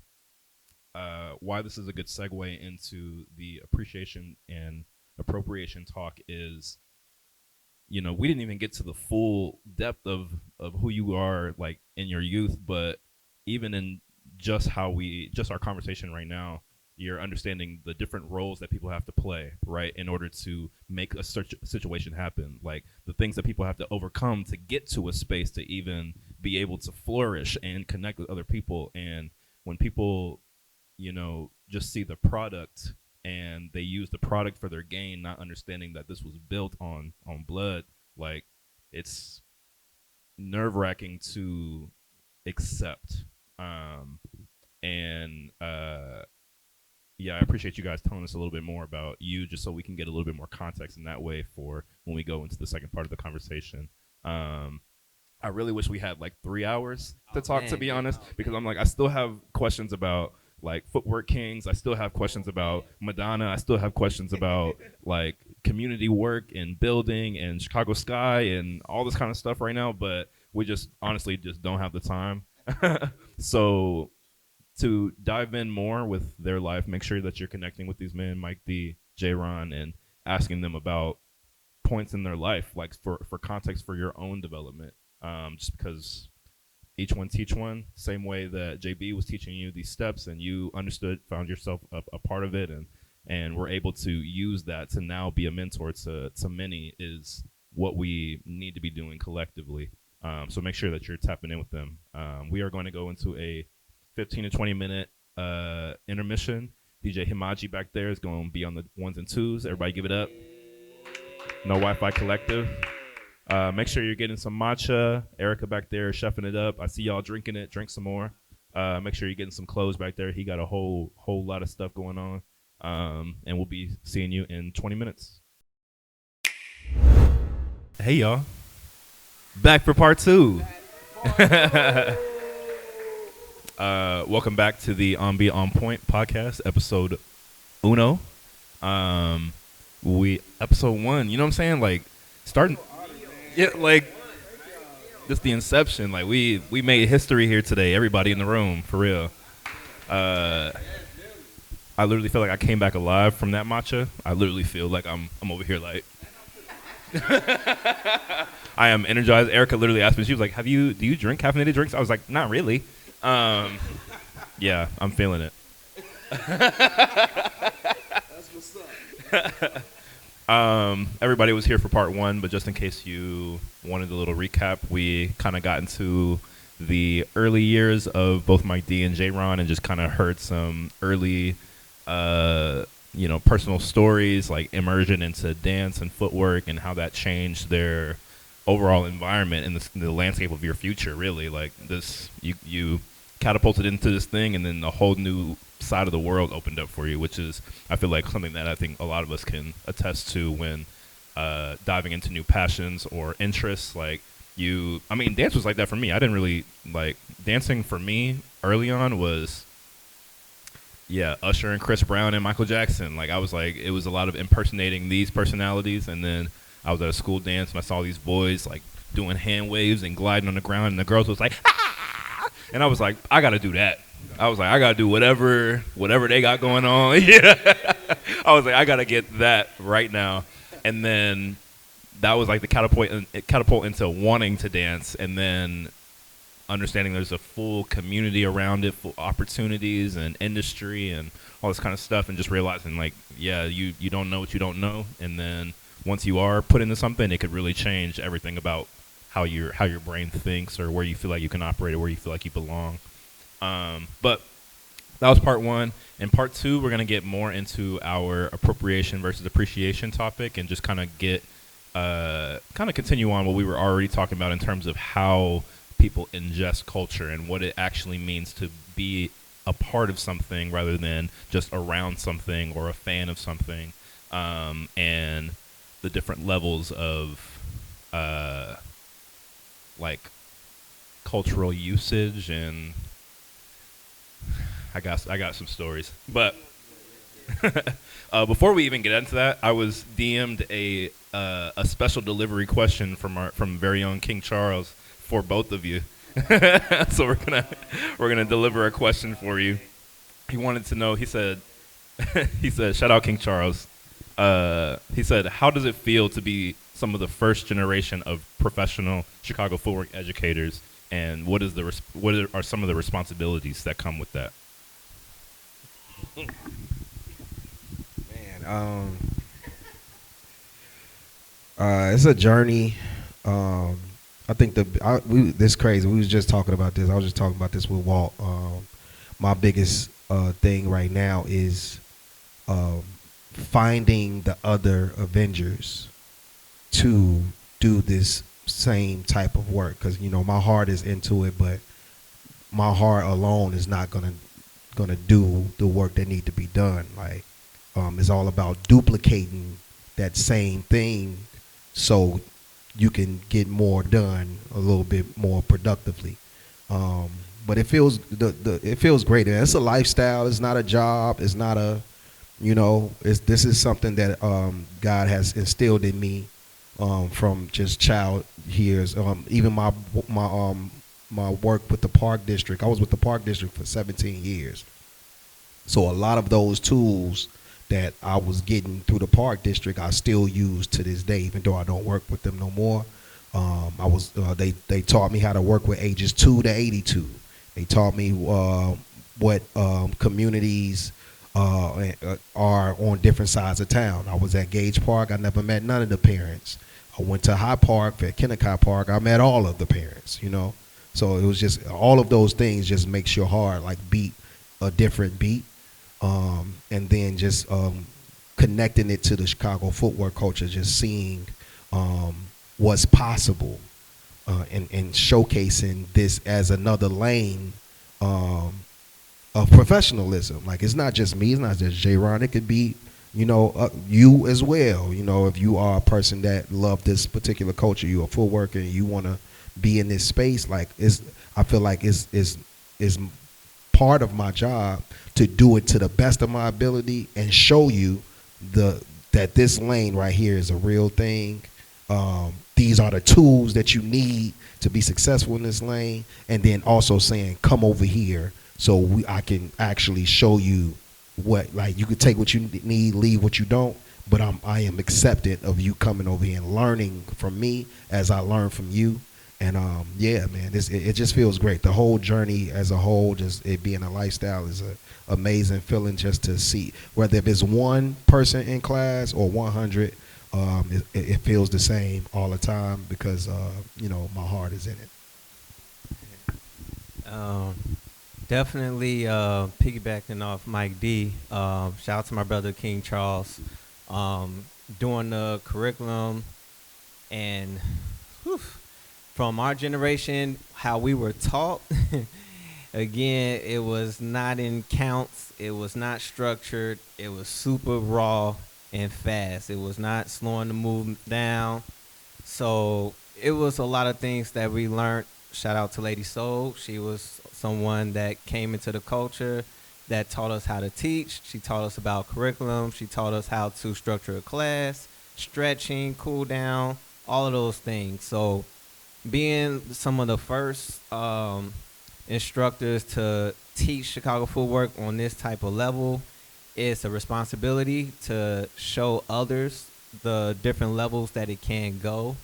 why this is a good segue into the appreciation and appropriation talk is, we didn't even get to the full depth of who you are like in your youth, but even in just our conversation right now, you're understanding the different roles that people have to play, right, in order to make a situation happen, like the things that people have to overcome to get to a space to even be able to flourish and connect with other people. And when people, just see the product and they use the product for their gain, not understanding that this was built on blood, like it's nerve-wracking to accept. I appreciate you guys telling us a little bit more about you, just so we can get a little bit more context in that way for when we go into the second part of the conversation. I really wish we had like 3 hours to talk, to be honest, because I still have questions about like Footwork Kings. I still have questions about Madonna. I still have questions about like community work and building and Chicago Sky and all this kind of stuff right now, but we just honestly just don't have the time. So to dive in more with their life, make sure that you're connecting with these men, Mike D, Jron, and asking them about points in their life, like for context for your own development. Just because each one teach one, same way that JB was teaching you these steps and you understood, found yourself a part of it, and were able to use that to now be a mentor to many, is what we need to be doing collectively. So make sure that you're tapping in with them. We are going to go into a 15 to 20 minute intermission. DJ Himaji back there is going to be on the ones and twos. Everybody give it up. No Wi-Fi Collective. Make sure you're getting some matcha. Erica back there is chefing it up. I see y'all drinking it. Drink some more. Make sure you're getting some clothes back there. He got a whole lot of stuff going on. And we'll be seeing you in 20 minutes. Hey, y'all. Back for part 2. Welcome back to the On Be On Point podcast, episode uno. Episode 1, you know what I'm saying? Like, starting, yeah, like, just the inception. Like, we made history here today. Everybody in the room, for real. I literally feel like I came back alive from that matcha. I literally feel like I'm over here like, I am energized. Erica literally asked me, she was like, do you drink caffeinated drinks? I was like, not really. Yeah, I'm feeling it. That's what's up. Everybody was here for part 1, but just in case you wanted a little recap, we kind of got into the early years of both Mike D and Jron, and just kind of heard some early personal stories, like immersion into dance and footwork, and how that changed their overall environment and the landscape of your future. Really, like this, you catapulted into this thing, and then a whole new side of the world opened up for you, which is, I feel like, something that I think a lot of us can attest to when diving into new passions or interests. Like dance was like that for me. I didn't really like dancing. For me early on was Usher and Chris Brown and Michael Jackson. Like, I was like, it was a lot of impersonating these personalities. And then I was at a school dance and I saw these boys like doing hand waves and gliding on the ground, and the girls was like, ah! And I was like, I gotta do that. I was like, I gotta do whatever they got going on. Yeah. I was like, I gotta get that right now. And then that was like the catapult into wanting to dance, and then understanding there's a full community around it, full opportunities and industry and all this kind of stuff, and just realizing like, yeah, you don't know what you don't know, and then once you are put into something, it could really change everything about how your brain thinks, or where you feel like you can operate, or where you feel like you belong. But that was part one. In part two, we're gonna get more into our appropriation versus appreciation topic, and just kind of continue on what we were already talking about in terms of how people ingest culture and what it actually means to be a part of something rather than just around something or a fan of something, and the different levels of like cultural usage. And I got some stories, but before we even get into that, I was DM'd a special delivery question from very own King Charles for both of you. So we're gonna deliver a question for you. He wanted to know. He said, shout out King Charles. He said, how does it feel to be some of the first generation of professional Chicago Footwork educators, and what are some of the responsibilities that come with that? Man, it's a journey. I think this crazy. We was just talking about this. I was just talking about this with Walt. My biggest thing right now is finding the other Avengers to do this same type of work, because my heart is into it, but my heart alone is not gonna do the work that need to be done. Like, it's all about duplicating that same thing so you can get more done a little bit more productively. But it feels it feels great. And it's a lifestyle. It's not a job. It's not a, this is something that God has instilled in me from just child years. Even my work with the Park District. I was with the Park District for 17 years. So a lot of those tools that I was getting through the Park District, I still use to this day, even though I don't work with them no more. They taught me how to work with ages 2 to 82. They taught me what communities are on different sides of town. I was at Gage Park. I never met none of the parents. I went to High Park, at Kennecott Park. I met all of the parents, So it was just all of those things just makes your heart like beat a different beat. And then just connecting it to the Chicago footwork culture, just seeing what's possible, and showcasing this as another lane of professionalism. Like, it's not just me, it's not just Jron. It could be, you as well. If you are a person that love this particular culture, you're a footworker and you want to be in this space, like, I feel like it's part of my job to do it to the best of my ability and show you that this lane right here is a real thing. These are the tools that you need to be successful in this lane, and then also saying, come over here so I can actually show you what, like, you could take what you need, leave what you don't, but I am acceptant of you coming over here and learning from me as I learn from you. And yeah, man, it just feels great. The whole journey as a whole, just it being a lifestyle, is an amazing feeling, just to see whether if it's one person in class or 100, it feels the same all the time, because my heart is in it. Definitely piggybacking off Mike D. Shout out to my brother King Charles, doing the curriculum, and whew, from our generation, how we were taught. Again, it was not in counts. It was not structured. It was super raw and fast. It was not slowing the movement down. So it was a lot of things that we learned. Shout out to Lady Soul. She was someone that came into the culture that taught us how to teach. She taught us about curriculum. She taught us how to structure a class, stretching, cool down, all of those things. So being some of the first instructors to teach Chicago footwork on this type of level, it's a responsibility to show others the different levels that it can go,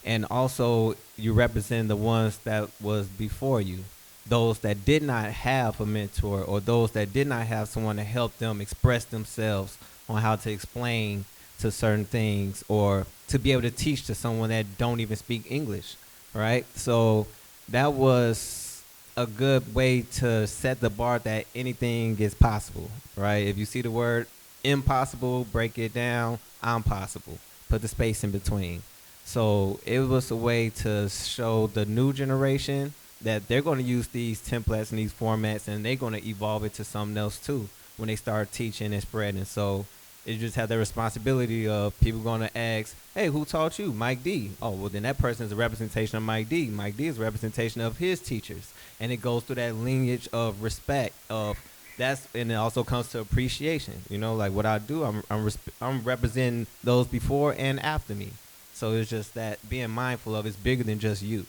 and also you represent the ones that was before you, those that did not have a mentor or those that did not have someone to help them express themselves on how to explain to certain things or to be able to teach to someone that don't even speak English, right? So that was a good way to set the bar that anything is possible, right? If you see the word impossible, break it down. I'm possible. Put the space in between. So it was a way to show the new generation that they're going to use these templates and these formats, and they're going to evolve it to something else too when they start teaching and spreading. So it just have the responsibility of people going to ask, hey, who taught you? Mike D. Oh, well, then that person is a representation of Mike D. Mike D is a representation of his teachers. And it goes through that lineage of respect of that's, and it also comes to appreciation. You know, like what I do, I'm representing those before and after me. So it's just that being mindful of it's bigger than just you.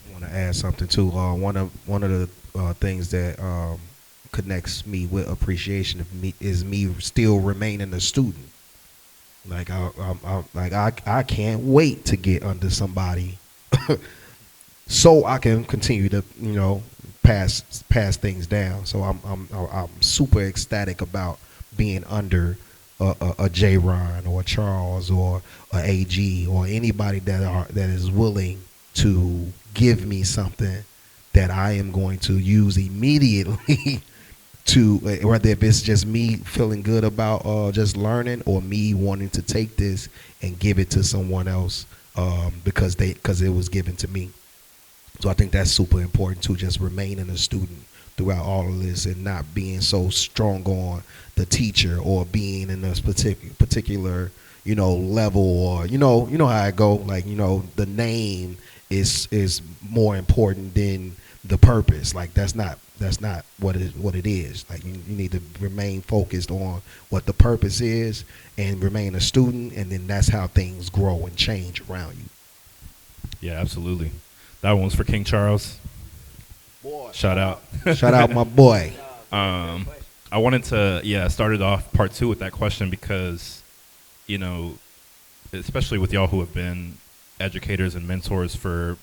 I want to add something too. One of the things that connects me with appreciation is me still remaining a student. Like I can't wait to get under somebody, so I can continue to pass things down. So I'm super ecstatic about being under a Jron or a Charles or a AG or anybody that is willing to give me something that I am going to use immediately to whether if it's just me feeling good about just learning or me wanting to take this and give it to someone else because it was given to me. So I think that's super important too, just remaining a student throughout all of this and not being so strong on the teacher or being in a particular level or how I go, like the name is more important than the purpose. Like that's not what it is. Like you need to remain focused on what the purpose is and remain a student, and then that's how things grow and change around you. Yeah, absolutely. That one was for King Charles. Boy, Shout out. shout out my boy. I wanted to started off part 2 with that question because especially with y'all who have been educators and mentors for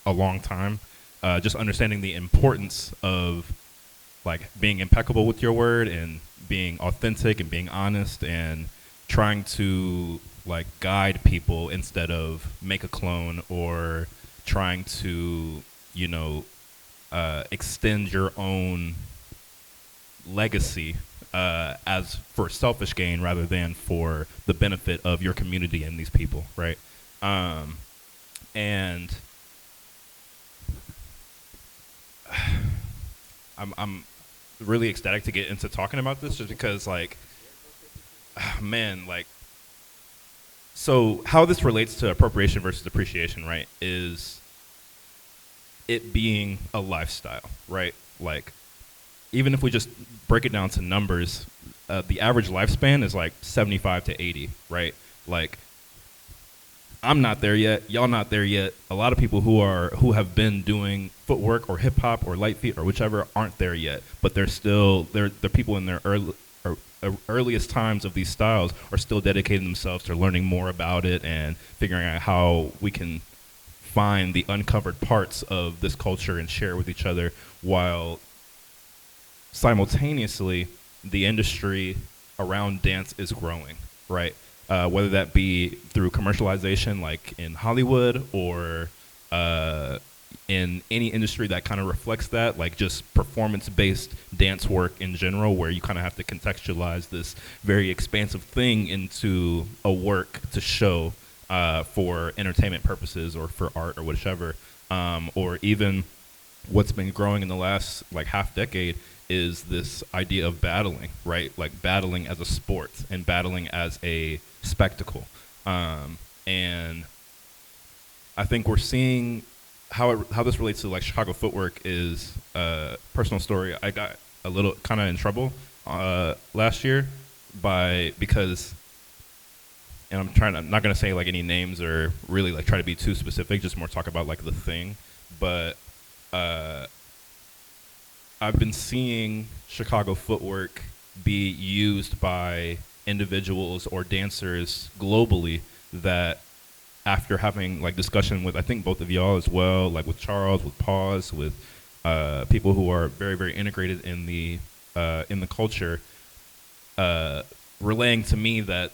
a long time, just understanding the importance of like being impeccable with your word and being authentic and being honest and trying to like guide people instead of make a clone or trying to extend your own legacy as for selfish gain rather than for the benefit of your community and these people, right? And I'm really ecstatic to get into talking about this just because so how this relates to appropriation versus appreciation, right, is it being a lifestyle, right? Like, even if we just break it down to numbers, the average lifespan is like 75 to 80, right? Like, I'm not there yet. Y'all not there yet. A lot of people who have been doing footwork or hip hop or light feet or whichever aren't there yet, but they're people in their earliest times of these styles are still dedicating themselves to learning more about it and figuring out how we can find the uncovered parts of this culture and share with each other, while simultaneously the industry around dance is growing, right? Whether that be through commercialization like in Hollywood or in any industry that kind of reflects that, like just performance-based dance work in general, where you kind of have to contextualize this very expansive thing into a work to show for entertainment purposes or for art or whichever, or even what's been growing in the last like half decade is this idea of battling, right? Like battling as a sport and battling as a spectacle. And I think we're seeing how this relates to like Chicago Footwork is a personal story. I got a little kind of in trouble last year because, and I'm not going to say like any names or really like try to be too specific, just more talk about like the thing. But I've been seeing Chicago Footwork be used by individuals or dancers globally that after having like discussion with I think both of y'all as well, like with Charles, with Pause, with people who are very very integrated in the culture, uh, relaying to me that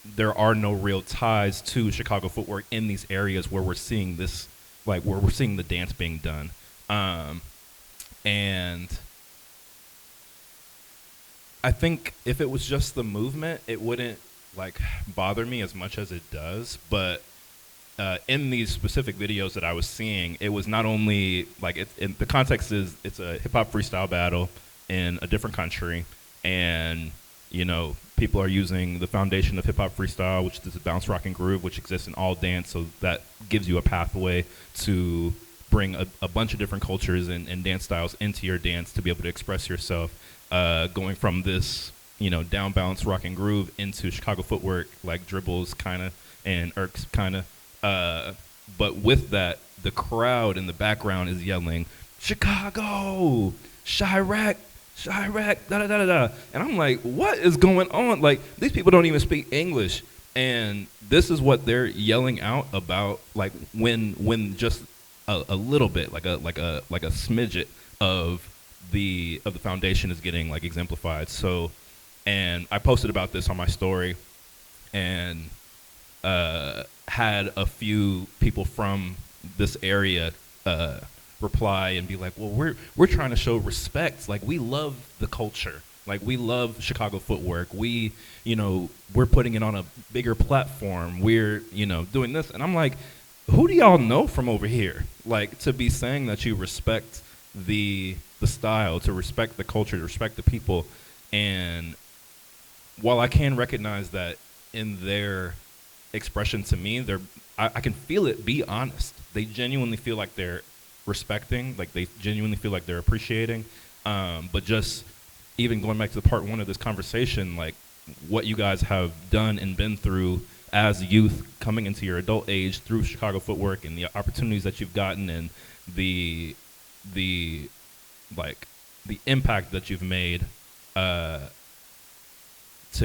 there are no real ties to Chicago footwork in these areas where we're seeing this, like where we're seeing the dance being done, and I think if it was just the movement, it wouldn't like bother me as much as it does. But in these specific videos that I was seeing, it was not only like the context is it's a hip hop freestyle battle in a different country, and you know people are using the foundation of hip hop freestyle, which is the bounce, rock, and groove, which exists in all dance. So that gives you a pathway to bring a bunch of different cultures and dance styles into your dance to be able to express yourself. Going from this, you know, down bounce, rock and groove into Chicago footwork, like dribbles kind of and irks kind of. But with that, the crowd in the background is yelling, Chicago, Chirac, Chirac, da da da da da. And I'm like, what is going on? Like, these people don't even speak English. And this is what they're yelling out about, like when just a little bit, like a smidget of the foundation is getting like exemplified. So, and I posted about this on my story, and had a few people from this area reply and be like, well, we're trying to show respect. Like, we love the culture. Like, we love Chicago footwork. We, you know, we're putting it on a bigger platform. We're, you know, doing this. And I'm like, who do y'all know from over here? Like, to be saying that you respect the style, to respect the culture, to respect the people. And while I can recognize that in their expression to me, I can feel it be honest. They genuinely feel like they're respecting, like they genuinely feel like they're appreciating. But just even going back to the part one of this conversation, like what you guys have done and been through as youth coming into your adult age through Chicago footwork and the opportunities that you've gotten and the like the impact that you've made, to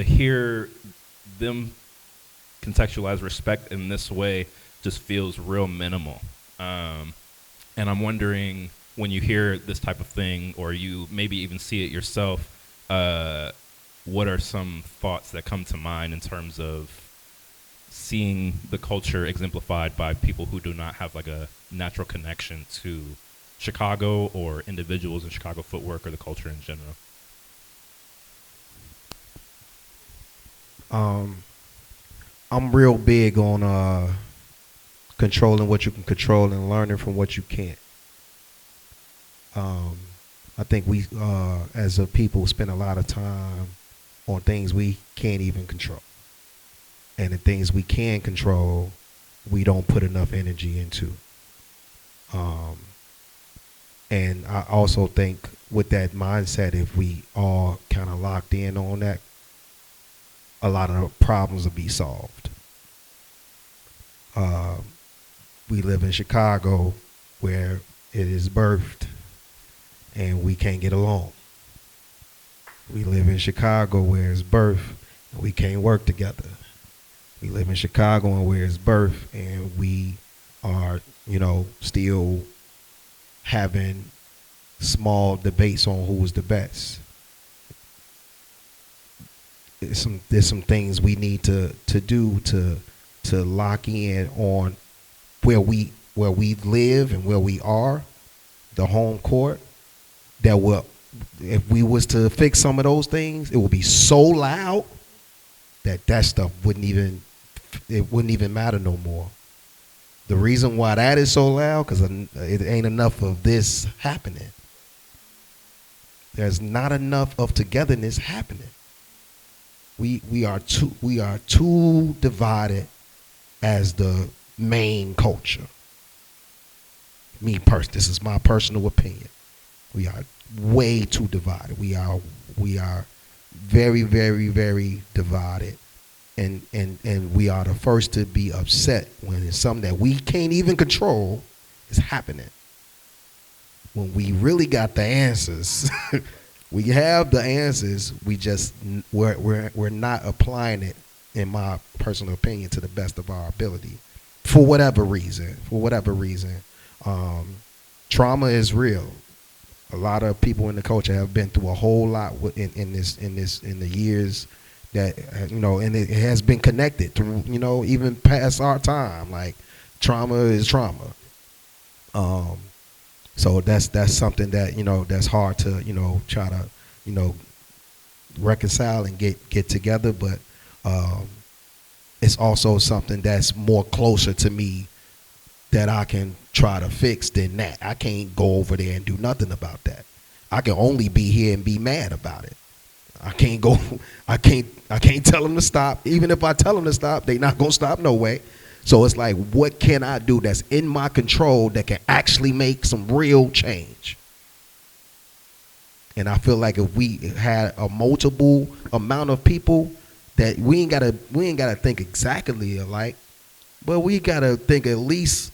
hear them contextualize respect in this way just feels real minimal. And I'm wondering, when you hear this type of thing, or you maybe even see it yourself, what are some thoughts that come to mind in terms of seeing the culture exemplified by people who do not have like a natural connection to Chicago or individuals in Chicago footwork or the culture in general? I'm real big on controlling what you can control and learning from what you can't. I think we, as a people, spend a lot of time on things we can't even control. And the things we can control, we don't put enough energy into. And I also think with that mindset, if we all kind of locked in on that, a lot of the problems will be solved. We live in Chicago where it is birthed and we can't get along. We live in Chicago where it's birth and we can't work together. We live in Chicago and where it's birth and we are, you know, still having small debates on who's the best. There's some things we need to do to lock in on where we live and where we are, the home court, that will, if we was to fix some of those things, it would be so loud that stuff wouldn't even matter no more. The reason why that is so loud, because it ain't enough of this happening. There's not enough of togetherness happening. We are too divided as the main culture. This is my personal opinion. We are way too divided. We are very, very, very divided. And we are the first to be upset when it's something that we can't even control is happening. When we really got the answers, We have the answers. We're not applying it, in my personal opinion, to the best of our ability, for whatever reason. Um, Trauma is real. A lot of people in the culture have been through a whole lot in the years that and it has been connected to even past our time. Like, trauma is trauma. Um, so that's something that that's hard to try to reconcile and get together, but um, it's also something that's more closer to me that I can try to fix than that. I can't go over there and do nothing about that. I can only be here and be mad about it. I can't go. I can't tell them to stop. Even if I tell them to stop, they not gonna stop no way. So it's like, what can I do that's in my control that can actually make some real change? And I feel like if we had a multiple amount of people, that we ain't gotta think exactly alike, but we gotta think at least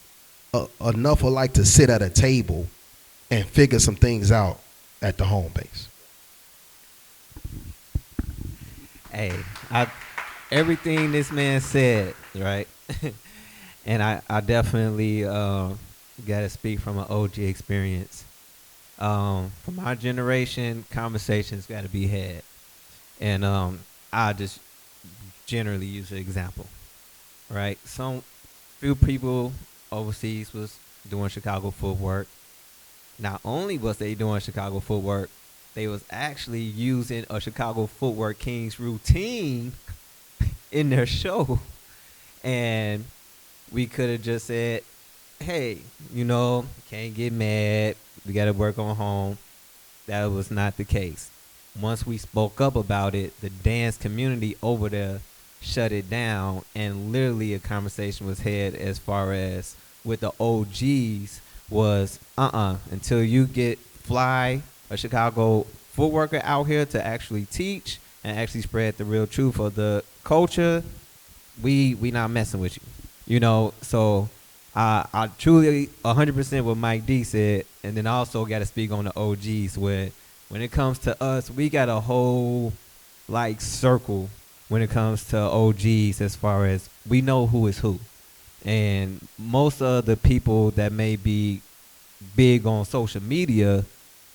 enough alike to sit at a table and figure some things out at the home base. Hey, everything this man said, right? And I definitely got to speak from an OG experience. For my generation, conversations got to be had. And I just generally use an example, right? Some few people overseas was doing Chicago Footwork. Not only was they doing Chicago Footwork, they was actually using a Chicago Footwork Kings routine in their show. And we could have just said, hey, can't get mad. We got to work on home. That was not the case. Once we spoke up about it, the dance community over there shut it down, and literally a conversation was had as far as with the OGs was, until you get fly a Chicago footworker out here to actually teach and actually spread the real truth of the culture, we not messing with you. So I truly 100% what Mike D said, and then also got to speak on the OGs where when it comes to us, we got a whole circle when it comes to OGs as far as we know who is who. And most of the people that may be big on social media,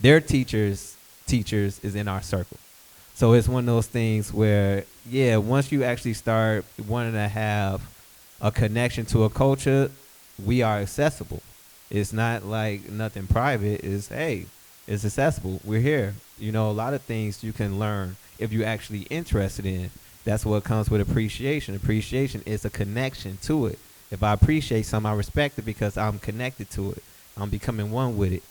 their teachers is in our circle. So it's one of those things where, once you actually start wanting to have a connection to a culture, we are accessible. It's not like nothing private. It's accessible. We're here. A lot of things you can learn if you're actually interested in. That's what comes with appreciation. Appreciation is a connection to it. If I appreciate something, I respect it because I'm connected to it. I'm becoming one with it.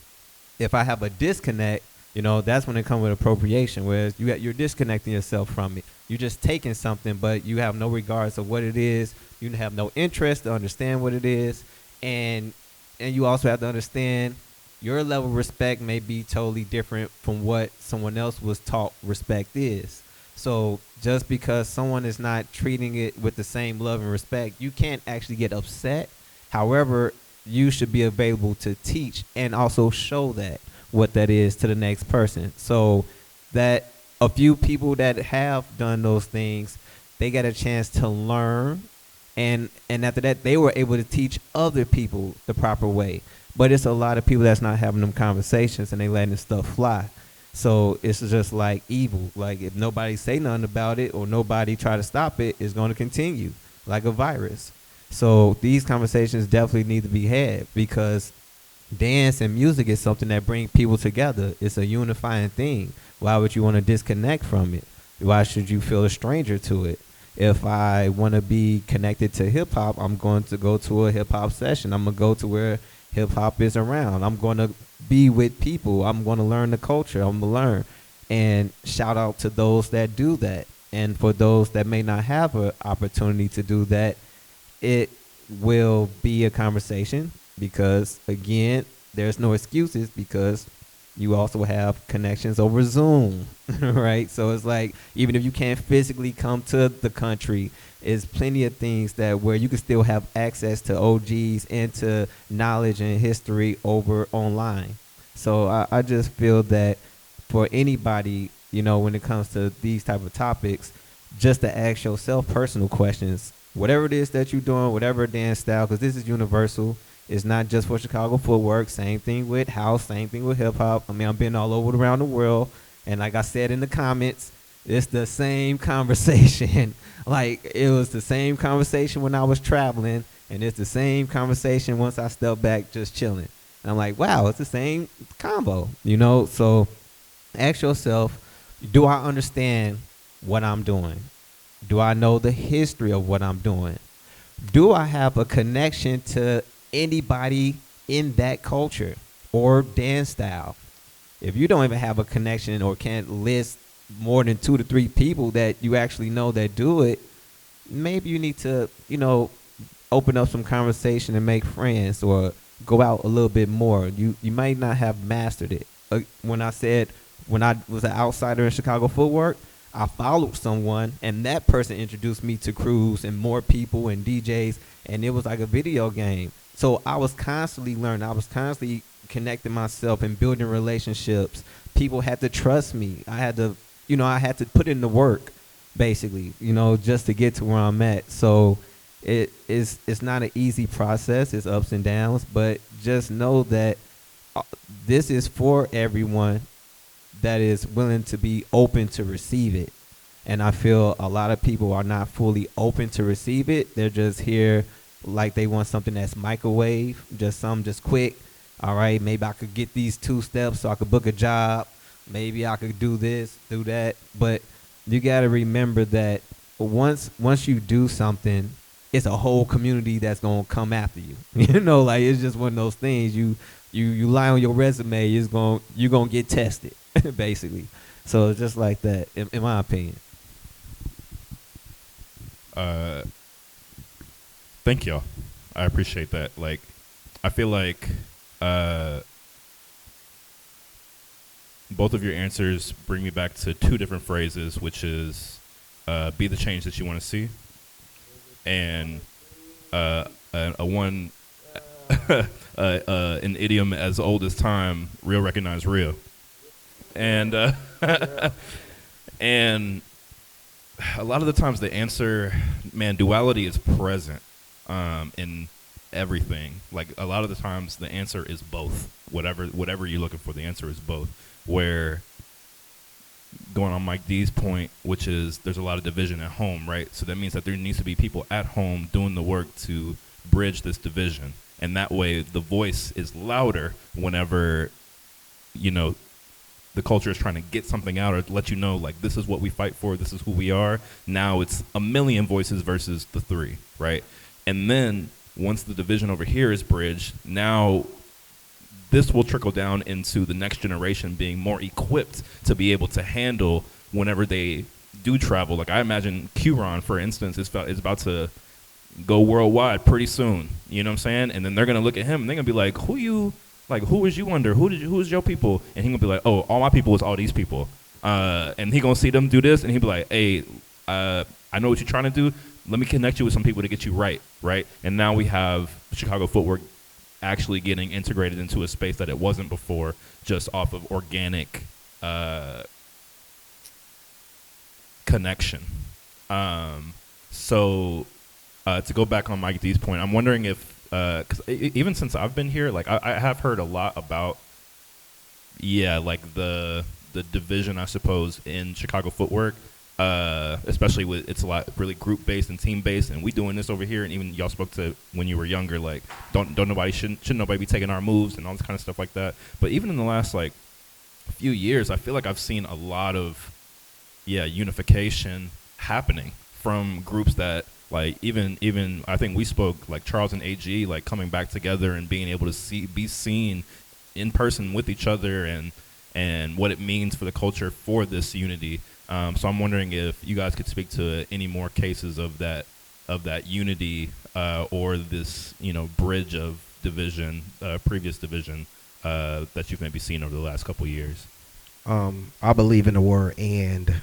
If I have a disconnect, that's when it comes with appropriation, whereas you're disconnecting yourself from it. You're just taking something, but you have no regards of what it is. You have no interest to understand what it is. And you also have to understand your level of respect may be totally different from what someone else was taught respect is. So just because someone is not treating it with the same love and respect, you can't actually get upset. However, you should be available to teach and also show that what that is to the next person. So that a few people that have done those things, they got a chance to learn. And after that, they were able to teach other people the proper way. But it's a lot of people that's not having them conversations and they letting stuff fly. So it's just like evil. Like if nobody say nothing about it or nobody try to stop it, it's going to continue like a virus. So these conversations definitely need to be had because dance and music is something that brings people together. It's a unifying thing. Why would you want to disconnect from it? Why should you feel a stranger to it? If I want to be connected to hip hop, I'm going to go to a hip hop session. I'm going to go to where hip hop is around. I'm going to be with people. I'm going to learn the culture. I'm going to learn. And shout out to those that do that. And for those that may not have an opportunity to do that, it will be a conversation because, again, there's no excuses because you also have connections over Zoom, right? So it's like, even if you can't physically come to the country, there's plenty of things that where you can still have access to OGs and to knowledge and history over online. So I just feel that for anybody, when it comes to these type of topics, just to ask yourself personal questions, whatever it is that you're doing, whatever dance style, because this is universal. It's not just for Chicago Footwork. Same thing with house, same thing with hip hop. I mean, I've been all over around the world, and like I said in the comments, it's the same conversation. Like, it was the same conversation when I was traveling, and it's the same conversation once I step back just chilling. And I'm like, wow, it's the same combo, So ask yourself, do I understand what I'm doing? Do I know the history of what I'm doing? Do I have a connection to anybody in that culture or dance style? If you don't even have a connection or can't list more than 2 to 3 people that you actually know that do it, maybe you need to, open up some conversation and make friends, or go out a little bit more. You might not have mastered it. When I was an outsider in Chicago Footwork, I followed someone, and that person introduced me to crews and more people and DJs, and it was like a video game. So I was constantly learning. I was constantly connecting myself and building relationships. People had to trust me. I had to put in the work, basically, just to get to where I'm at. So it's not an easy process. It's ups and downs, but just know that this is for everyone that is willing to be open to receive it. And I feel a lot of people are not fully open to receive it. They're just here like they want something that's microwave, just quick. All right, maybe I could get these 2 steps so I could book a job. Maybe I could do this, do that. But you got to remember that once you do something, it's a whole community that's going to come after you. Like, it's just one of those things. You lie on your resume, you're going to get tested, basically. So it's just like that, in my opinion. Thank y'all. I appreciate that. Like, I feel like both of your answers bring me back to 2 different phrases, which is be the change that you want to see, and an idiom as old as time, real recognize real. And and a lot of the times the answer, man, duality is present in everything. Like, a lot of the times the answer is both. Whatever you're looking for, the answer is both. Where, going on Mike D's point, which is there's a lot of division at home, right? So that means that there needs to be people at home doing the work to bridge this division. And that way the voice is louder whenever, the culture is trying to get something out or let you know, like, this is what we fight for, this is who we are. Now it's a million voices versus the 3, right? And then once the division over here is bridged, now this will trickle down into the next generation being more equipped to be able to handle whenever they do travel. Like, I imagine Jron, for instance, is about to go worldwide pretty soon. You know what I'm saying? And then they're gonna look at him and they're gonna be like, who is you under? Who is your people? And he gonna be like, oh, all my people is all these people. And he gonna see them do this, and he be like, hey, I know what you're trying to do. Let me connect you with some people to get you right? And now we have Chicago Footwork actually getting integrated into a space that it wasn't before, just off of organic connection. So to go back on Mike D's point, I'm wondering if, because even since I've been here, like, I have heard a lot about, like the division, I suppose, in Chicago Footwork, especially with, it's a lot really group based and team based, and we doing this over here. And even y'all spoke to when you were younger, like, shouldn't nobody be taking our moves and all this kind of stuff like that. But even in the last like few years, I feel like I've seen a lot of unification happening from groups that, like, even I think we spoke, like Charles and AG, like, coming back together and being able to be seen in person with each other, and what it means for the culture for this unity. So I'm wondering if you guys could speak to any more cases of that unity, or this, bridge of division, previous division, that you've maybe seen over the last couple of years. I believe in the word "and."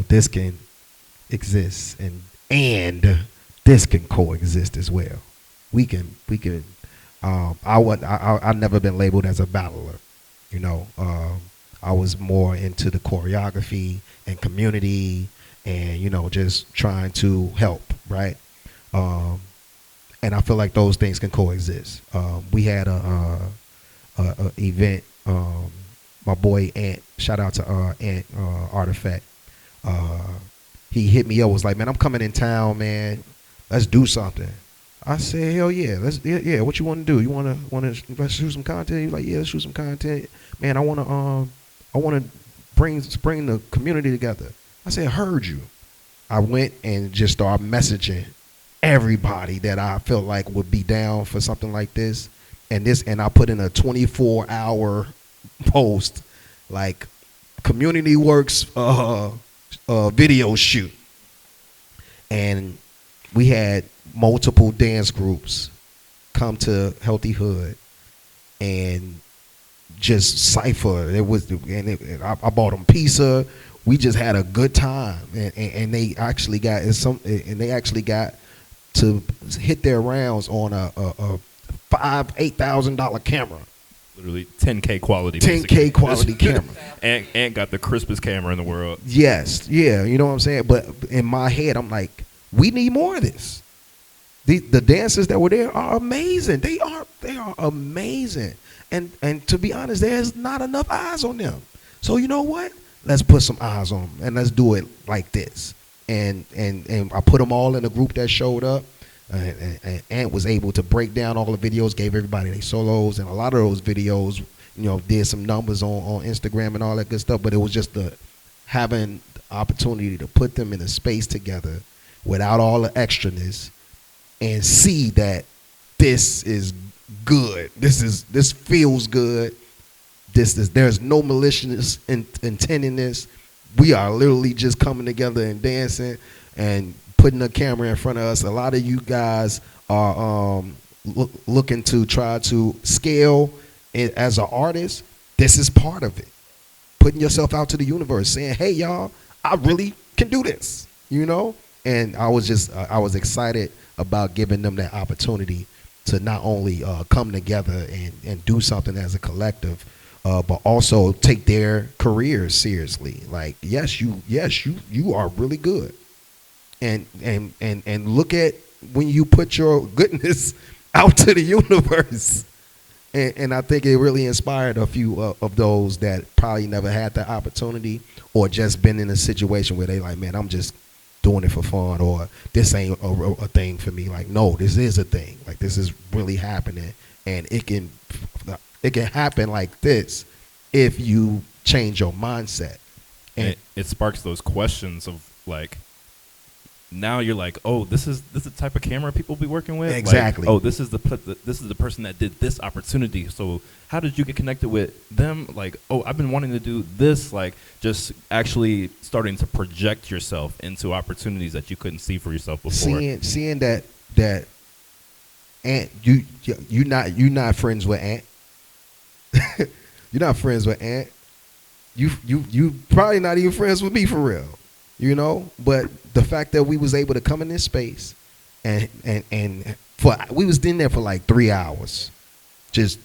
This can exist, and this can coexist as well. We can. I've never been labeled as a battler. You know, I was more into the choreography and community, and just trying to help, right? Um, and I feel like those things can coexist. We had a event. My boy Ant, shout out to Ant Artifact. Uh, he hit me up, was like, "Man, I'm coming in town, man. Let's do something." I said, "Hell yeah, yeah. What you want to do? You want to let's shoot some content?" He was like, "Yeah, let's shoot some content, man. I want to bring the community together." I said, "Heard you." I went and just started messaging everybody that I felt like would be down for something like this, and I put in a 24-hour post, like, community works video shoot, and we had multiple dance groups come to Healthy Hood and just cipher. I bought them pizza. We just had a good time, and they actually got to hit their rounds on a $8,000 camera. Literally 10K quality. 10K quality camera. And got the crispest camera in the world. Yes, yeah, you know what I'm saying? But in my head, I'm like, we need more of this. The dancers that were there are amazing. They are amazing. And to be honest, there's not enough eyes on them. So you know what? Let's put some eyes on them, and let's do it like this. And I put them all in a group that showed up. And Ant was able to break down all the videos, gave everybody their solos, and a lot of those videos, did some numbers on Instagram and all that good stuff. But it was just having the opportunity to put them in a space together without all the extraness, and see that this is good. This feels good. There's no malicious intent in this. We are literally just coming together and dancing and putting a camera in front of us. A lot of you guys are looking to try to scale it as an artist. This is part of it. Putting yourself out to the universe, saying, "Hey, y'all, I really can do this," And I was excited about giving them that opportunity to not only come together and do something as a collective, but also take their careers seriously. Like, yes, you are really good. And look at when you put your goodness out to the universe. And I think it really inspired a few of those that probably never had the opportunity, or just been in a situation where they like, "Man, I'm just doing it for fun," or "This ain't a thing for me." Like, no, this is a thing. Like, this is really happening, and it can happen like this if you change your mindset. And it sparks those questions of, like, now you're like, "Oh, this is the type of camera people be working with." Exactly. Like, "Oh, this is the person that did this opportunity. So how did you get connected with them?" Like, "Oh, I've been wanting to do this." Like, just actually starting to project yourself into opportunities that you couldn't see for yourself before. Seeing that Ant, you not friends with Ant. You're not friends with Ant. You probably not even friends with me, for real. But the fact that we was able to come in this space and we was in there for like 3 hours, just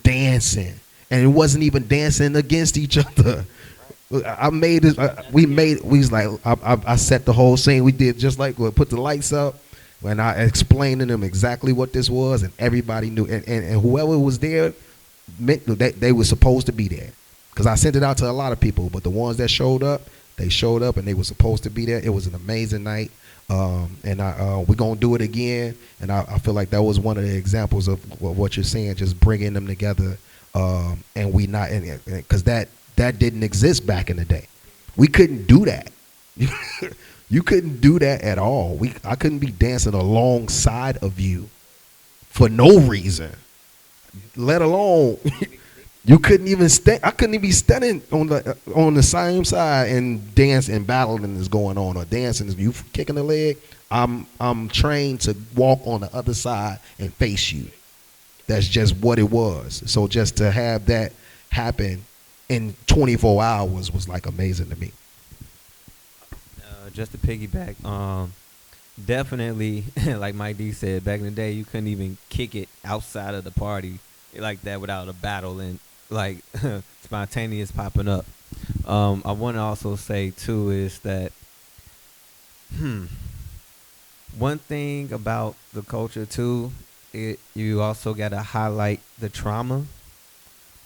dancing, and it wasn't even dancing against each other. I made this. We was like, I set the whole scene. We did just like, put the lights up, and I explained to them exactly what this was, and everybody knew. And whoever was there meant that they were supposed to be there, because I sent it out to a lot of people, but the ones that showed up, they showed up, and they were supposed to be there. It was an amazing night, and we're gonna do it again. And I feel like that was one of the examples of what you're saying, just bringing them together, and we not, because that didn't exist back in the day. We couldn't do that. You couldn't do that at all. I couldn't be dancing alongside of you for no reason, let alone you couldn't even stand. I couldn't even be standing on the same side and dance, and battling is going on, or dancing is you kicking the leg. I'm trained to walk on the other side and face you. That's just what it was. So just to have that happen in 24 hours was like amazing to me. Just to piggyback, definitely, like Mike D said, back in the day, you couldn't even kick it outside of the party like that without a battle. And like spontaneous popping up. I want to also say too is that one thing about the culture too, you also got to highlight the trauma.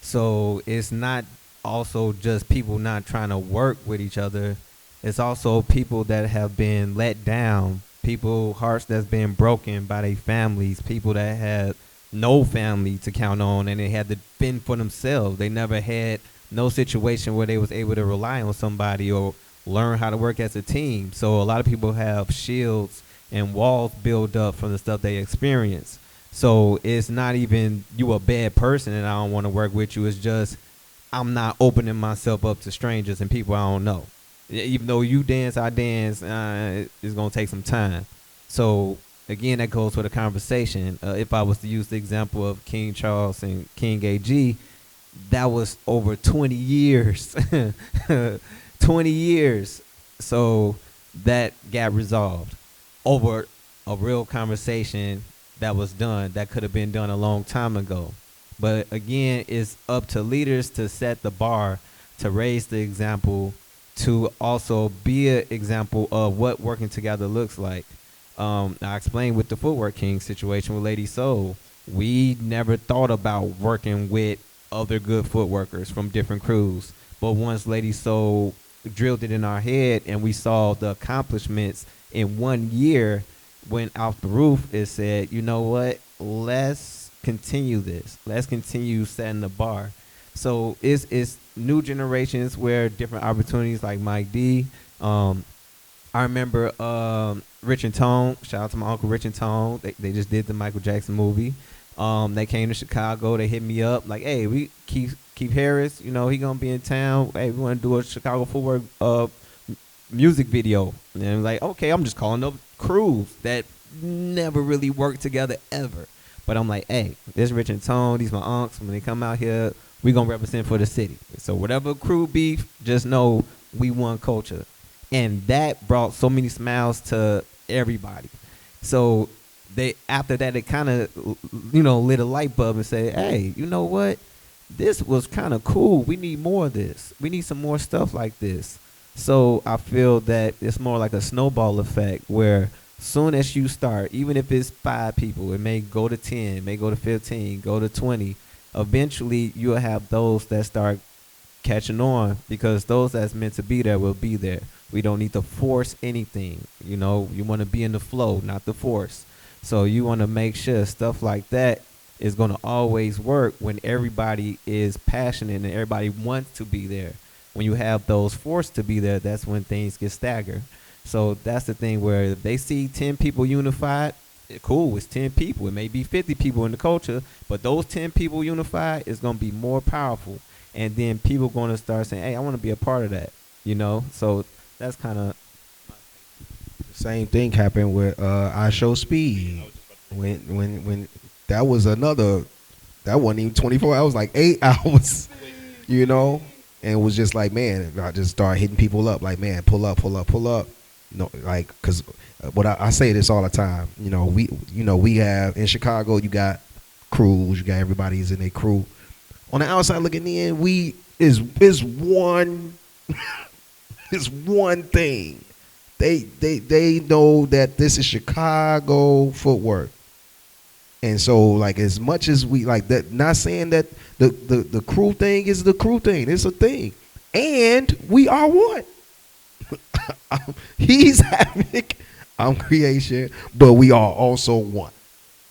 So it's not also just people not trying to work with each other. It's also people that have been let down, people hearts that's been broken by their families, people that had no family to count on and they had to fend for themselves. They never had no situation where they was able to rely on somebody or learn how to work as a team. So a lot of people have shields and walls build up from the stuff they experience. So it's not even you a bad person and I don't want to work with you. It's just I'm not opening myself up to strangers and people I don't know. Even though you dance, I dance, it's going to take some time. So, again, that goes for the conversation. If I was to use the example of King Charles and King AG, that was over 20 years. 20 years. So, that got resolved over a real conversation that was done that could have been done a long time ago. But again, it's up to leaders to set the bar, to raise the example, to also be an example of what working together looks like. I explained with the Footwork King situation with Lady Soul. We never thought about working with other good footworkers from different crews. But once Lady Soul drilled it in our head and we saw the accomplishments in 1 year, went off the roof, it said, you know what, let's continue this. Let's continue setting the bar. So it's new generations where different opportunities like Mike D. I remember Rich and Tone. Shout out to my uncle Rich and Tone. They just did the Michael Jackson movie. They came to Chicago. They hit me up like, hey, we Keith Harris, you know, he gonna be in town. Hey, we want to do a Chicago Footwork music video. And I'm like, okay, I'm just calling up crews that never really worked together ever. But I'm like, hey, this Rich and Tone, these my unks. When they come out here, we gonna represent for the city. So whatever crew beef, just know we one culture. And that brought so many smiles to everybody. So they after that, it kind of, you know, lit a light bulb and said, hey, you know what? This was kind of cool. We need more of this. We need some more stuff like this. So I feel that it's more like a snowball effect where soon as you start, even if it's 5 people, it may go to 10, it may go to 15, go to 20. Eventually, you'll have those that start catching on because those that's meant to be there will be there. We don't need to force anything. You know, you want to be in the flow, not the force. So you want to make sure stuff like that is going to always work when everybody is passionate and everybody wants to be there. When you have those forced to be there, that's when things get staggered. So that's the thing where if they see 10 people unified, cool, it's 10 people. It may be 50 people in the culture, but those 10 people unified is going to be more powerful. And then people going to start saying, hey, I want to be a part of that, you know? So that's kind of... The same thing happened with I Show Speed. When that was another, that wasn't even 24 hours, like 8 hours, you know? And it was just like, man, I just started hitting people up, like, man, pull up. No, like, cause what I say this all the time. We have in Chicago, you got crews, you got everybody's in their crew. On the outside looking in, we is one, is one thing. They know that this is Chicago Footwork. And so, like, as much as we like that, not saying that the crew thing is the crew thing. It's a thing. And we are one. He's Havoc, I'm Creation, but we are also one.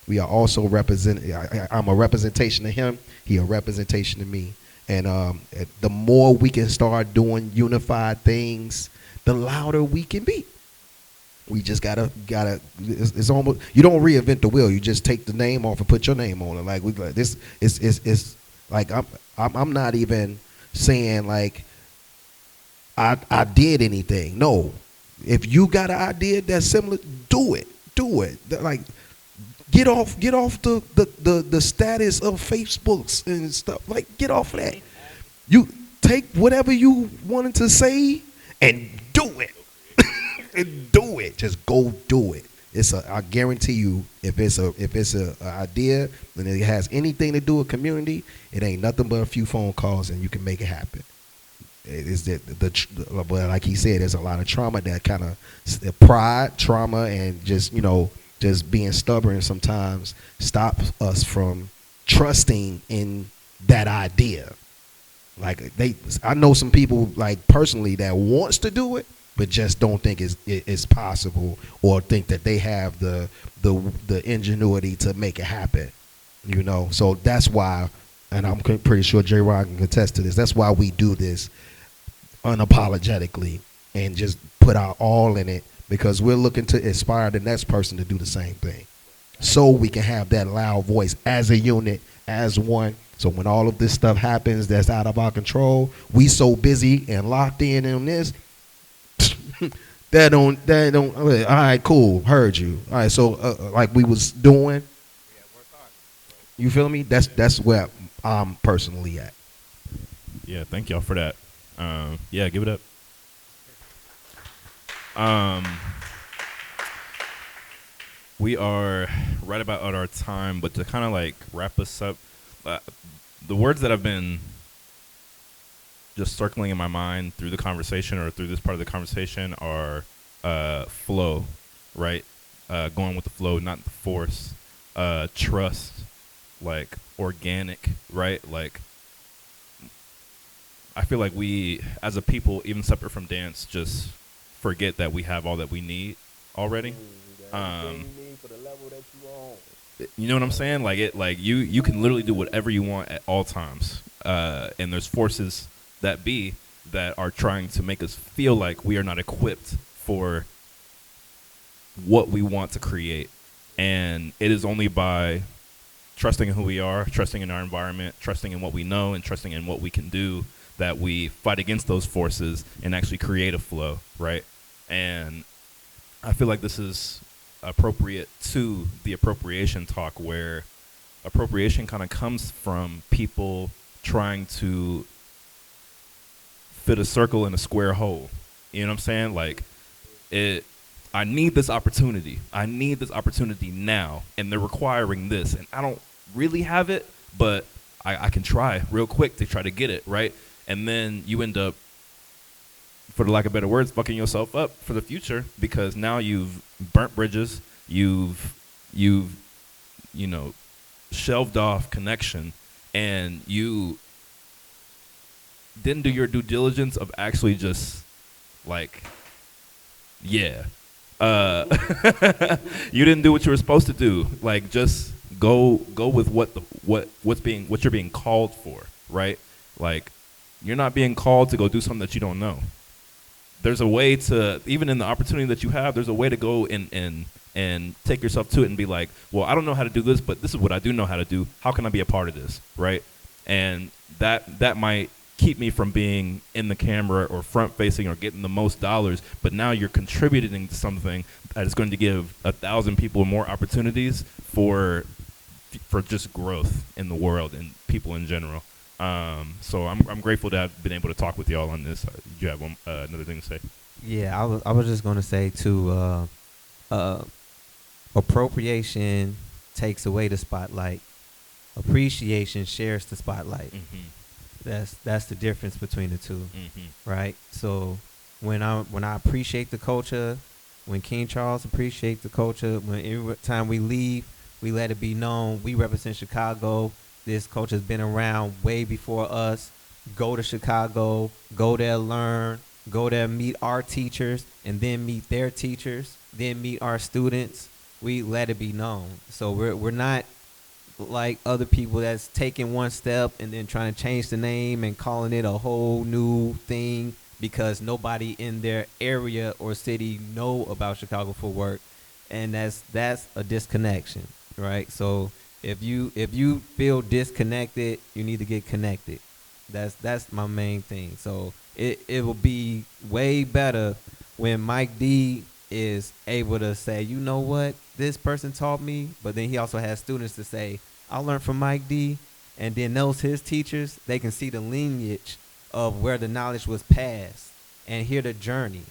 We are also represented. I'm a representation of him. He a representation of me. And the more we can start doing unified things, the louder we can be. We just gotta. It's almost, you don't reinvent the wheel. You just take the name off and put your name on it. Like we like this. It's like I'm not even saying like I did anything. No, if you got an idea that's similar, do it. Like get off the status of Facebooks and stuff. Like get off of that. You take whatever you wanted to say and do it. And do it. Just go do it. I guarantee you, if it's a idea and it has anything to do with community, it ain't nothing but a few phone calls and you can make it happen. Is that but like he said, there's a lot of trauma that kind of pride, trauma, and just just being stubborn sometimes stops us from trusting in that idea. Like I know some people like personally that wants to do it, but just don't think it's possible, or think that they have the ingenuity to make it happen. So that's why, and I'm pretty sure Jron can attest to this. That's why we do this unapologetically and just put our all in it, because we're looking to inspire the next person to do the same thing, so we can have that loud voice as a unit, as one. So when all of this stuff happens that's out of our control, we so busy and locked in on this. that don't. All right, cool. Heard you. All right, so like we was doing. You feel me? That's where I'm personally at. Yeah, thank y'all for that. Yeah, give it up. We are right about at our time, but to kind of like wrap us up, the words that I've been just circling in my mind through the conversation, or through this part of the conversation, are flow, right? Going with the flow, not the force. Trust, like organic, right? Like, I feel like we, as a people, even separate from dance, just forget that we have all that we need already. You know what I'm saying? Like you can literally do whatever you want at all times. And there's forces that be that are trying to make us feel like we are not equipped for what we want to create. And it is only by trusting in who we are, trusting in our environment, trusting in what we know, and trusting in what we can do, that we fight against those forces and actually create a flow, right? And I feel like this is appropriate to the appropriation talk, where appropriation kind of comes from people trying to fit a circle in a square hole. You know what I'm saying? Like, I need this opportunity. I need this opportunity now, and they're requiring this, and I don't really have it, but I can try real quick to try to get it, right? And then you end up, for the lack of better words, fucking yourself up for the future, because now you've burnt bridges, you've shelved off connection, and you didn't do your due diligence of actually just like, you didn't do what you were supposed to do. Like, just go with what you're being called for, right? Like, you're not being called to go do something that you don't know. There's a way to, even in the opportunity that you have, there's a way to go and take yourself to it and be like, well, I don't know how to do this, but this is what I do know how to do. How can I be a part of this, right? And that might keep me from being in the camera or front facing or getting the most dollars, but now you're contributing to something that is going to give 1,000 people more opportunities for just growth in the world and people in general. So I'm grateful to have been able to talk with y'all on this. Do you have another thing to say? Yeah, I was just gonna say too. Appropriation takes away the spotlight. Appreciation shares the spotlight. Mm-hmm. That's the difference between the two, right? So when I appreciate the culture, when King Charles appreciates the culture, when every time we leave, we let it be known we represent Chicago. This culture's been around way before us. Go to Chicago, go there, learn, go there, meet our teachers, and then meet their teachers, then meet our students. We let it be known. So we're not like other people that's taking one step and then trying to change the name and calling it a whole new thing because nobody in their area or city know about Chicago Footwork, and that's a disconnection, right? So if you feel disconnected, you need to get connected. That's my main thing. So it will be way better when Mike D is able to say, you know what, this person taught me, but then he also has students to say, I learned from Mike D, and then his teachers, they can see the lineage of where the knowledge was passed and hear the journey.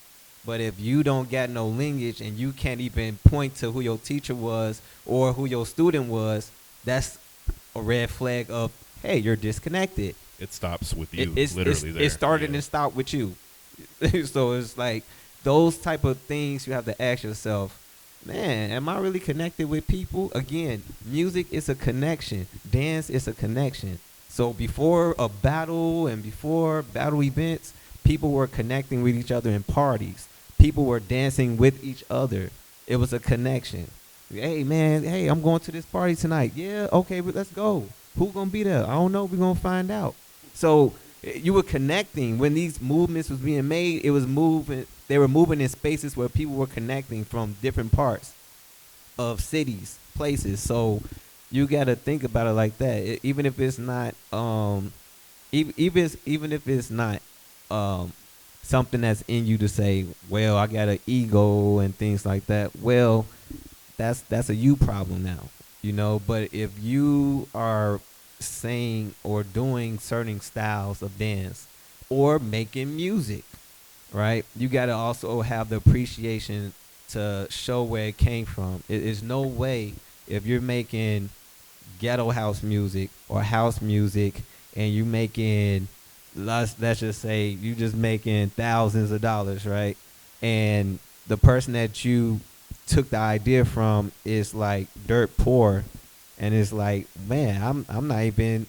But if you don't got no lineage and you can't even point to who your teacher was or who your student was, that's a red flag of, hey, you're disconnected. It stops with you, It's literally. There, it started yeah. and stopped with you. So it's like those type of things you have to ask yourself, man, am I really connected with people? Again, music is a connection. Dance is a connection. So before a battle and before battle events, people were connecting with each other in parties. People were dancing with each other. It was a connection. Hey man, hey, I'm going to this party tonight. Yeah, okay, but let's go. Who gonna be there? I don't know. We're gonna find out. So you were connecting when these movements was being made. It was moving. They were moving in spaces where people were connecting from different parts of cities, places. So you got to think about it like that. Even if it's not, even if it's not something that's in you to say, well, I got an ego and things like that. Well, that's a you problem now, you know. But if you are saying or doing certain styles of dance or making music, right, you got to also have the appreciation to show where it came from. It is no way if you're making ghetto house music or house music and you making, let's just say you just making thousands of dollars, right, and the person that you took the idea from is like dirt poor, and it's like, man, I'm not even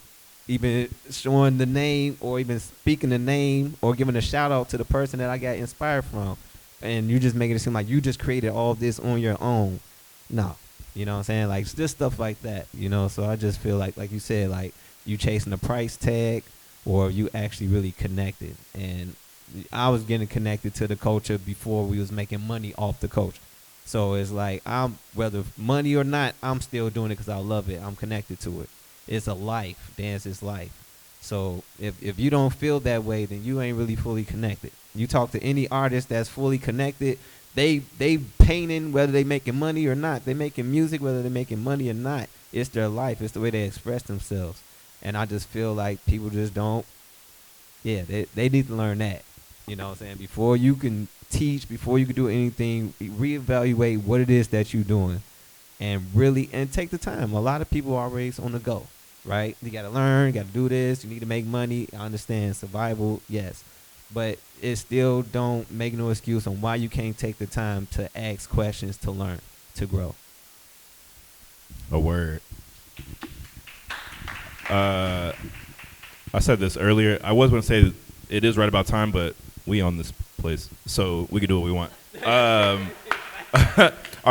showing the name or even speaking the name or giving a shout out to the person that I got inspired from, and you just making it seem like you just created all this on your own. No, you know what I'm saying? Like just stuff like that, you know. So I just feel like you said, like you chasing a price tag or you actually really connected. And I was getting connected to the culture before we was making money off the culture. So it's like, I'm, whether money or not, I'm still doing it because I love it. I'm connected to it. It's a life. Dance is life. So if you don't feel that way, then you ain't really fully connected. You talk to any artist that's fully connected, they painting whether they making money or not. They making music whether they making money or not. It's their life. It's the way they express themselves. And I just feel like people just don't, yeah, they need to learn that. You know what I'm saying? Before you can teach, before you can do anything, reevaluate what it is that you're doing and really, and take the time. A lot of people are always on the go, right? You got to learn, you got to do this, you need to make money. I understand survival, yes. But it still don't make no excuse on why you can't take the time to ask questions, to learn, to grow. A word. I said this earlier. I was going to say it is right about time, but we own this place, so we can do what we want. Are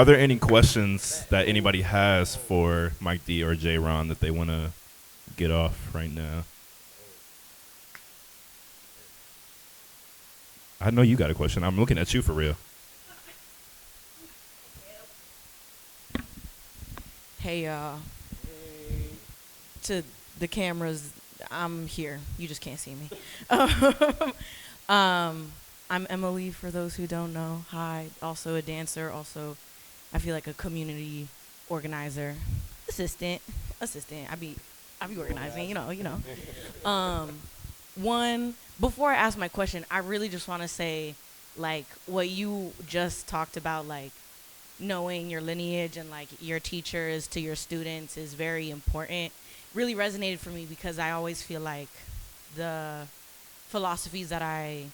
there any questions that anybody has for Mike D or Jron that they want to get off right now? I know you got a question. I'm looking at you for real. Hey, to the cameras, I'm here. You just can't see me. I'm Emily, for those who don't know. Hi. Also a dancer. Also, I feel like a community organizer. Assistant. I be organizing, you know. One, before I ask my question, I really just want to say, like, what you just talked about, like, knowing your lineage and, like, your teachers to your students is very important. Really resonated for me because I always feel like the philosophies that I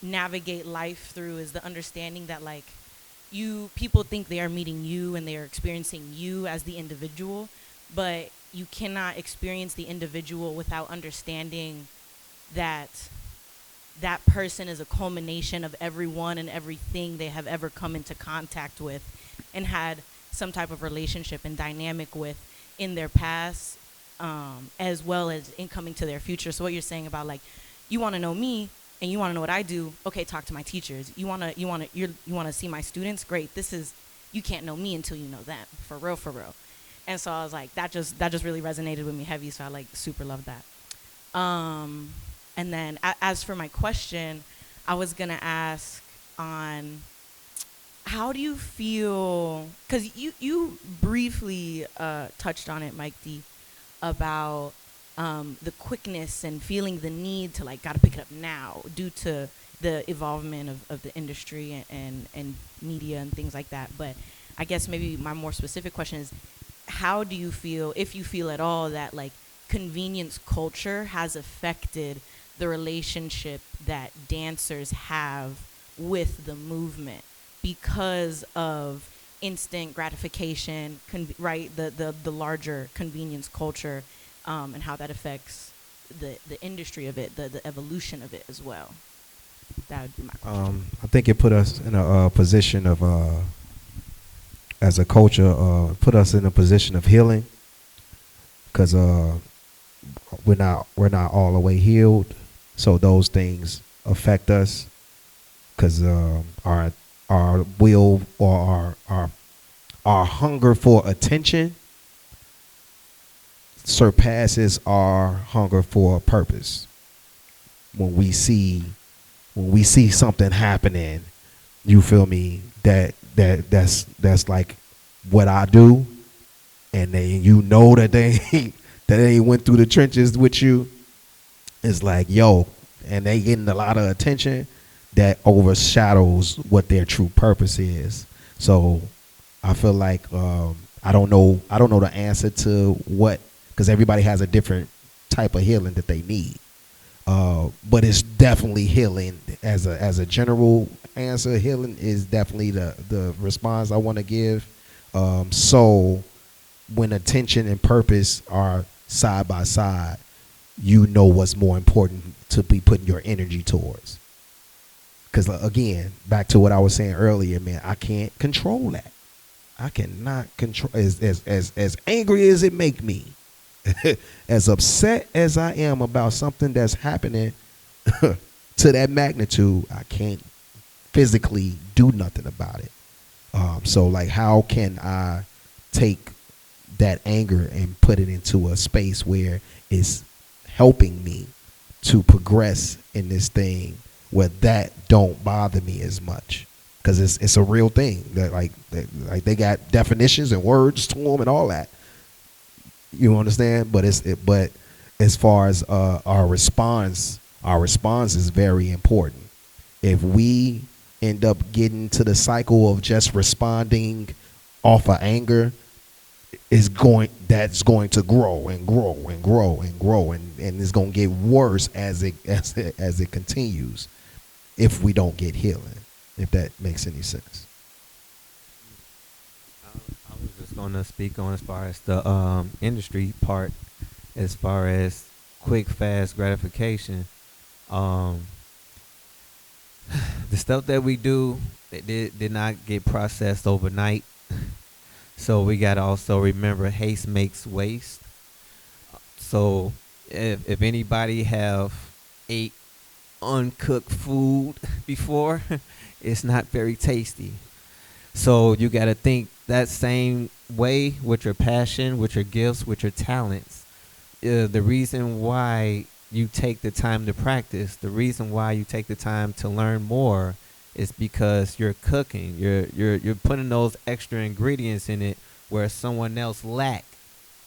navigate life through is the understanding that, like, people think they are meeting you and they are experiencing you as the individual, but you cannot experience the individual without understanding that that person is a culmination of everyone and everything they have ever come into contact with and had some type of relationship and dynamic with in their past, as well as in coming to their future. So what you're saying about, like, you want to know me and you want to know what I do, okay, talk to my teachers. You want to see my students? Great. You can't know me until you know them. For real, for real. And so I was like, that just really resonated with me heavy. So I, like, super love that. And then as for my question, I was going to ask on how do you feel, because you briefly touched on it, Mike D, about the quickness and feeling the need to, like, got to pick it up now due to the evolvement of the industry and media and things like that. But I guess maybe my more specific question is, how do you feel, if you feel at all, that like convenience culture has affected the relationship that dancers have with the movement because of instant gratification, right? The larger convenience culture, and how that affects the industry of it, the evolution of it as well. That would be my question. I think it put us in a position of, as a culture, put us in a position of healing, because we're not all the way healed, so those things affect us, because our will, or our hunger for attention surpasses our hunger for a purpose. When we see something happening, you feel me, that's like what I do, and then you know that they went through the trenches with you. It's like, yo, and they getting a lot of attention that overshadows what their true purpose is. So I feel like I don't know the answer to what, because everybody has a different type of healing that they need. But it's definitely healing as a general answer. Healing is definitely the response I want to give. So when attention and purpose are side by side, you know what's more important to be putting your energy towards. Because again, back to what I was saying earlier, man, I can't control that. I cannot control, as angry as it make me, as upset as I am about something that's happening to that magnitude, I can't physically do nothing about it. So like, how can I take that anger and put it into a space where it's helping me to progress in this thing, where that don't bother me as much? Because it's a real thing that like they got definitions and words to them and all that. You understand? But but as far as our response is very important. If we end up getting to the cycle of just responding off of anger, that's going to grow and grow and grow and grow, and it's going to get worse as it continues, if we don't get healing. If that makes any sense. I was just going to speak on as far as the industry part, as far as quick, fast gratification. The stuff that we do, it did not get processed overnight. So we got to also remember, haste makes waste. So if anybody have ate uncooked food before, it's not very tasty. So you got to think that same way with your passion, with your gifts, with your talents. The reason why you take the time to practice, the reason why you take the time to learn more, is because you're cooking. You're putting those extra ingredients in it where someone else lack.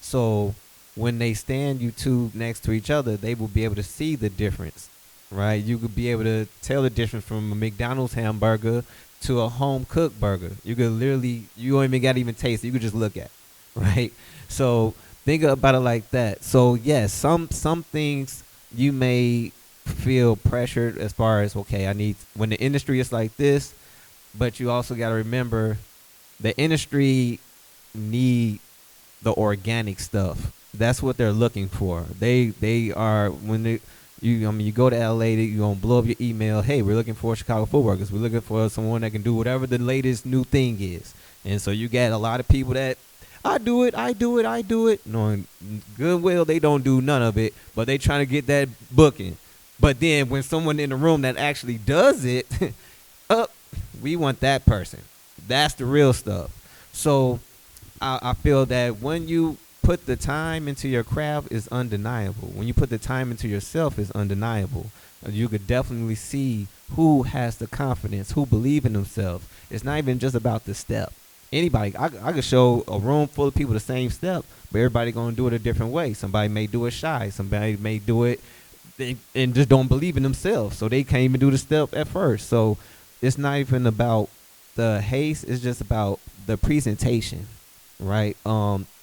So when they stand you two next to each other, they will be able to see the difference, right? You could be able to tell the difference from a McDonald's hamburger to a home cooked burger. You could literally, you don't even got to even taste it. You could just look at it, right? So think about it like that. So yes, some things you may feel pressured as far as, okay, I need, when the industry is like this, but you also got to remember the industry need the organic stuff. That's what they're looking for. They are, when you go to LA, you're going to blow up your email. Hey, we're looking for Chicago Footworkers. We're looking for someone that can do whatever the latest new thing is. And so you got a lot of people that, I do it. Knowing goodwill, they don't do none of it, but they trying to get that booking. But then when someone in the room that actually does it, we want that person. That's the real stuff. So I feel that when you put the time into your craft, is undeniable. When you put the time into yourself, is undeniable. You could definitely see who has the confidence, who believe in themselves. It's not even just about the step. Anybody, I could show a room full of people the same step, but everybody gonna do it a different way. Somebody may do it shy. Somebody may do it and just don't believe in themselves, so they can't even do the step at first. So it's not even about the haste; it's just about the presentation, right?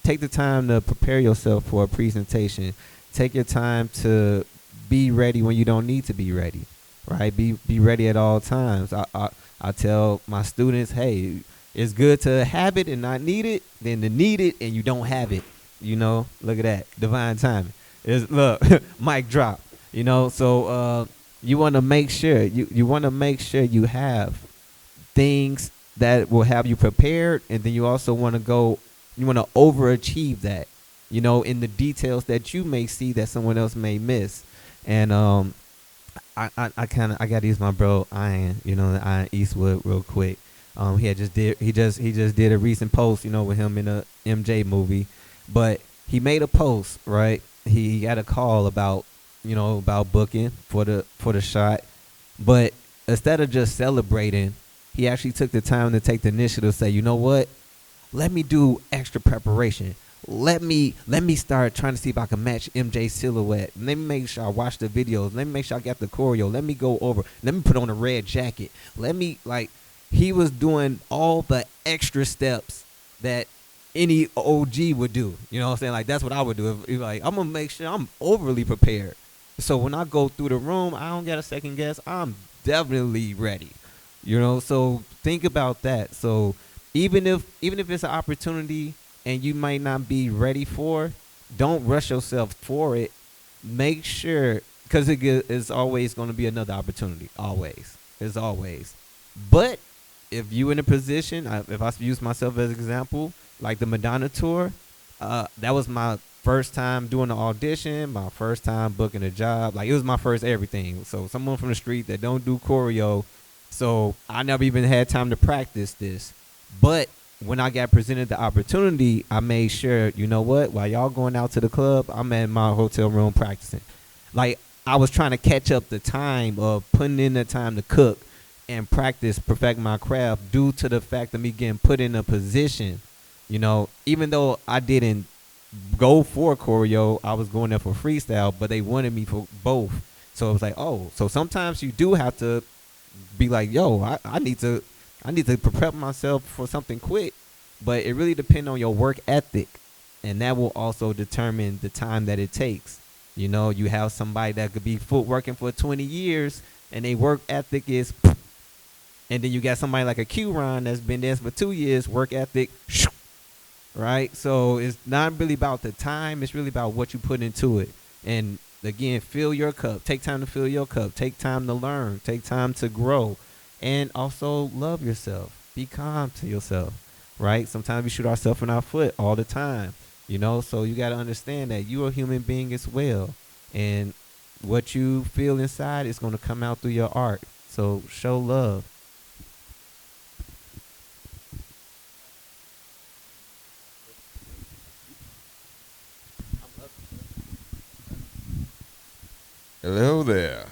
Take the time to prepare yourself for a presentation. Take your time to be ready when you don't need to be ready, right? Be ready at all times. I tell my students, hey, it's good to have it and not need it than to need it and you don't have it. Look at that, divine timing. Is look, mic drop. So you want to make sure you want to make sure you have things that will have you prepared, and then you also want to you want to overachieve that, in the details that you may see that someone else may miss. And I gotta use my bro Ian, Ian Eastwood real quick. He just did a recent post, with him in a MJ movie, but he made a post, right? He got a call about booking for the shot, but instead of just celebrating, he actually took the time to take the initiative to say, you know what? Let me do extra preparation. Let me start trying to see if I can match MJ's silhouette. Let me make sure I watch the videos. Let me make sure I got the choreo. Let me go over. Let me put on a red jacket. He was doing all the extra steps that any OG would do. You know what I'm saying? Like, that's what I would do. If I'm going to make sure I'm overly prepared. So when I go through the room, I don't get a second guess. I'm definitely ready. So think about that. So even if it's an opportunity and you might not be ready for, don't rush yourself for it. Make sure, because it's always going to be another opportunity. Always. It's always. But if you in a position, if I use myself as an example, like the Madonna tour, that was my first time doing the audition, my first time booking a job. Like, it was my first everything. So someone from the street that don't do choreo, so I never even had time to practice this. But when I got presented the opportunity, I made sure, you know what, while y'all going out to the club, I'm at my hotel room practicing. Like, I was trying to catch up the time of putting in the time to cook and practice, perfect my craft, due to the fact of me getting put in a position, even though I didn't go for choreo, I was going there for freestyle, but they wanted me for both. So it was like, oh, so sometimes you do have to be like, yo, I need to prep myself for something quick. But it really depends on your work ethic, and that will also determine the time that it takes. You have somebody that could be footworking for 20 years and they work ethic is, and then you got somebody like a Jron that's been there for 2 years, work ethic, right? So it's not really about the time, it's really about what you put into it. And again, fill your cup. Take time to fill your cup. Take time to learn. Take time to grow. And also love yourself. Be calm to yourself, right? Sometimes we shoot ourselves in our foot all the time, so you got to understand that you're a human being as well. And what you feel inside is going to come out through your art. So show love. Hello there.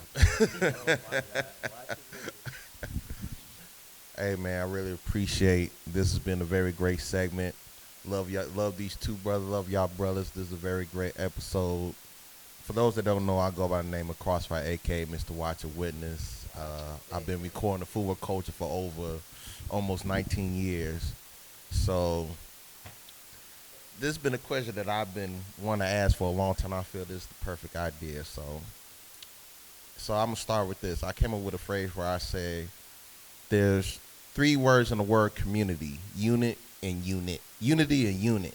Hey man, I really appreciate this. Has been a very great segment. Love y'all, love these two brothers, love y'all brothers. This is a very great episode. For those that don't know, I go by the name of Crossfire, aka Mr. Watch and Witness. I've been recording the footwork culture for over almost 19 years. So this has been a question that I've been wanting to ask for a long time. I feel this is the perfect idea. So I'm gonna start with this. I came up with a phrase where I say there's 3 words in the word community: unit and unit. Unity and unit.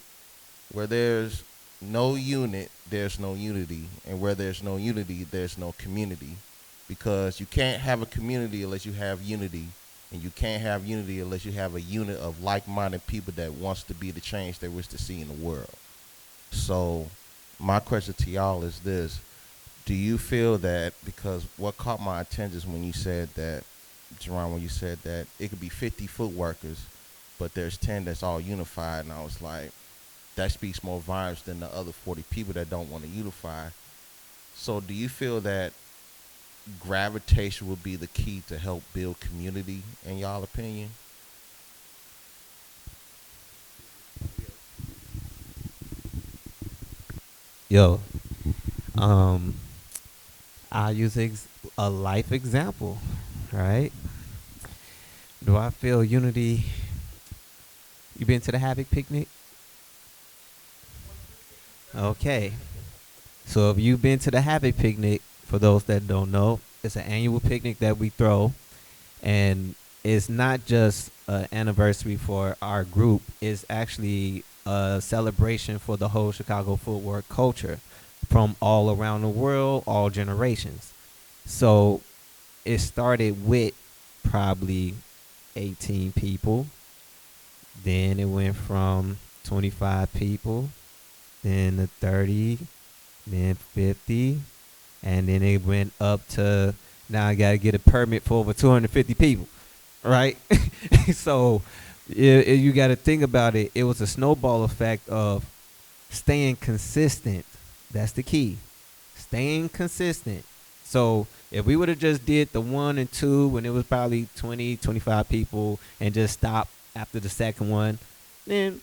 Where there's no unit, there's no unity. And where there's no unity, there's no community. Because you can't have a community unless you have unity. And you can't have unity unless you have a unit of like-minded people that wants to be the change they wish to see in the world. So my question to y'all is this. Do you feel that, because what caught my attention is when you said that, Jron, when you said that it could be 50 foot workers, but there's 10 that's all unified, and I was like, that speaks more volumes than the other 40 people that don't want to unify. So do you feel that gravitation would be the key to help build community, in y'all opinion? Yo, I use a life example, right? Do I feel unity? You been to the Havoc picnic? Okay. So if you've been to the Havoc picnic, for those that don't know, it's an annual picnic that we throw, and it's not just an anniversary for our group. It's actually a celebration for the whole Chicago footwork culture from all around the world, all generations. So it started with probably 18 people. Then it went from 25 people, then to 30, then 50, and then it went up to now I gotta get a permit for over 250 people, right? So you got to think about it. It was a snowball effect of staying consistent. That's the key. Staying consistent. So if we would have just did the 1 and 2 when it was probably 20, 25 people and just stopped after the second one, then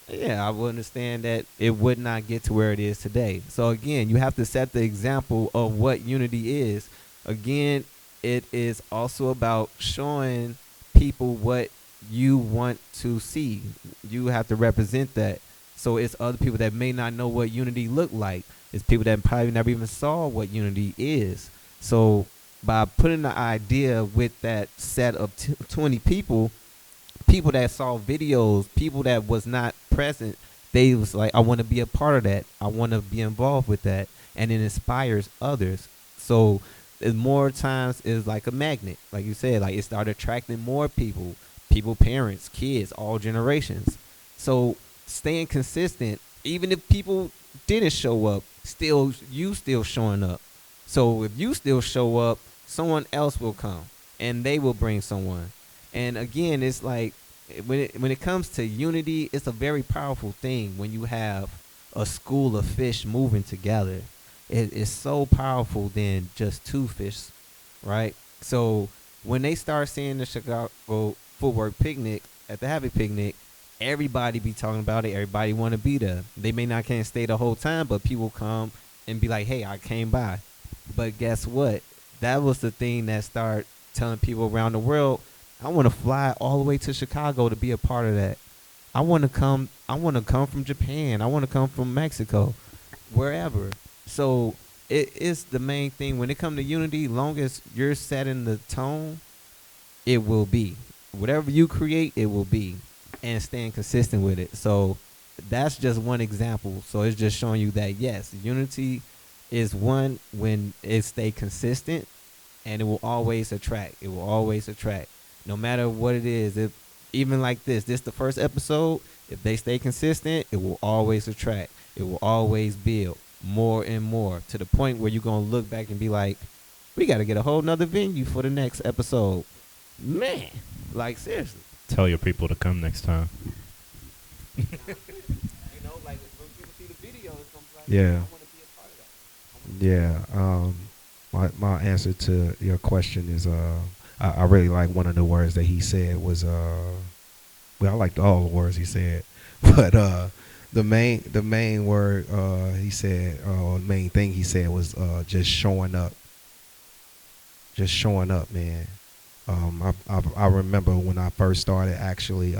yeah, I would understand that it would not get to where it is today. So again, you have to set the example of what unity is. Again, it is also about showing people what you want to see. You have to represent that. So it's other people that may not know what unity look like. It's people that probably never even saw what unity is. So by putting the idea with that set of 20 people, people that saw videos, people that was not present, they was like, I want to be a part of that. I want to be involved with that. And it inspires others. So it more times is like a magnet. Like you said, like it started attracting more people, parents, kids, all generations. So staying consistent, even if people didn't show up, you still showing up. So if you still show up, someone else will come and they will bring someone. And again, it's like when it comes to unity, it's a very powerful thing when you have a school of fish moving together. It's so powerful than just two fish, right? So when they start seeing the Chicago Footwork picnic at the Havoc picnic, everybody be talking about it. Everybody want to be there. They may not can't stay the whole time, but people come and be like, hey, I came by. But guess what? That was the thing that started telling people around the world, I want to fly all the way to Chicago to be a part of that. I want to come from Japan. I want to come from Mexico, wherever. So it is the main thing when it comes to unity. Long as you're setting the tone, it will be. Whatever you create, it will be, and staying consistent with it. So that's just one example. So it's just showing you that yes, unity is one when it stay consistent, and it will always attract. It will always attract, no matter what it is. If even like this the first episode, if they stay consistent, it will always attract. It will always build more and more to the point where you're going to look back and be like, we got to get a whole nother venue for the next episode. Man, like seriously. Tell your people to come next time. You know, like when people see the video, it's going to be like, Yeah. I want to be a part of that. Yeah. My answer to your question is I really like one of the words that he said was well, I liked all the words he said, but the main word he said, or the main thing he said was just showing up. Just showing up, man. I remember when I first started actually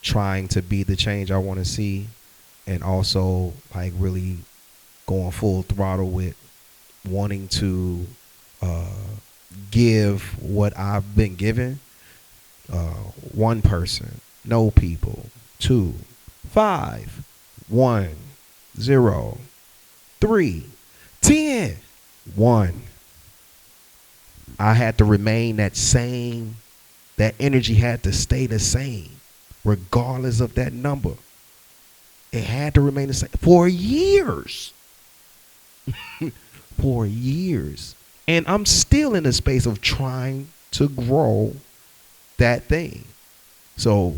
trying to be the change I want to see, and also like really going full throttle with wanting to give what I've been given. One person, no people. 2, 5, 1, 0, 3, 10, 1. I had to remain that same. That energy had to stay the same, regardless of that number. It had to remain the same for years. For years. And I'm still in the space of trying to grow that thing. So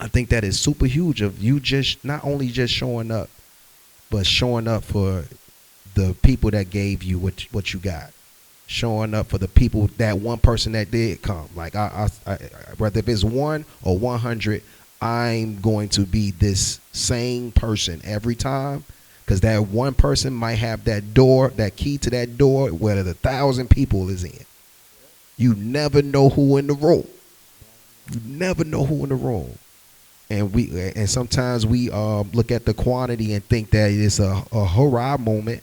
I think that is super huge of you just not only just showing up, but showing up for the people that gave you what you got. Showing up for the people, that one person that did come. Like I whether if it's 1 or 100, I'm going to be this same person every time because that one person might have that door, that key to that door, where the 1,000 people is in. You never know who in the room. You never know who in the room. And sometimes we look at the quantity and think that it's a hurrah moment,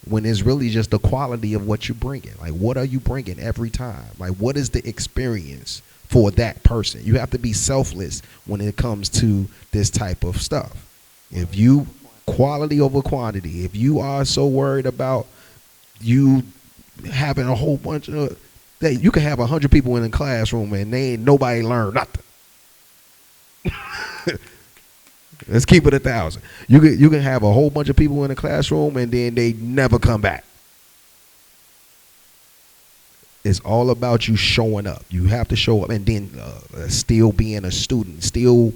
when it's really just the quality of what you're bringing. Like, what are you bringing every time? Like, what is the experience for that person? You have to be selfless when it comes to this type of stuff. If you quality over quantity, if you are so worried about you having a whole bunch of that, you can have 100 people in a classroom and they ain't nobody learn nothing. Let's keep it 1,000. You can have a whole bunch of people in a classroom and then they never come back. It's all about you showing up. You have to show up, and then still being a student, still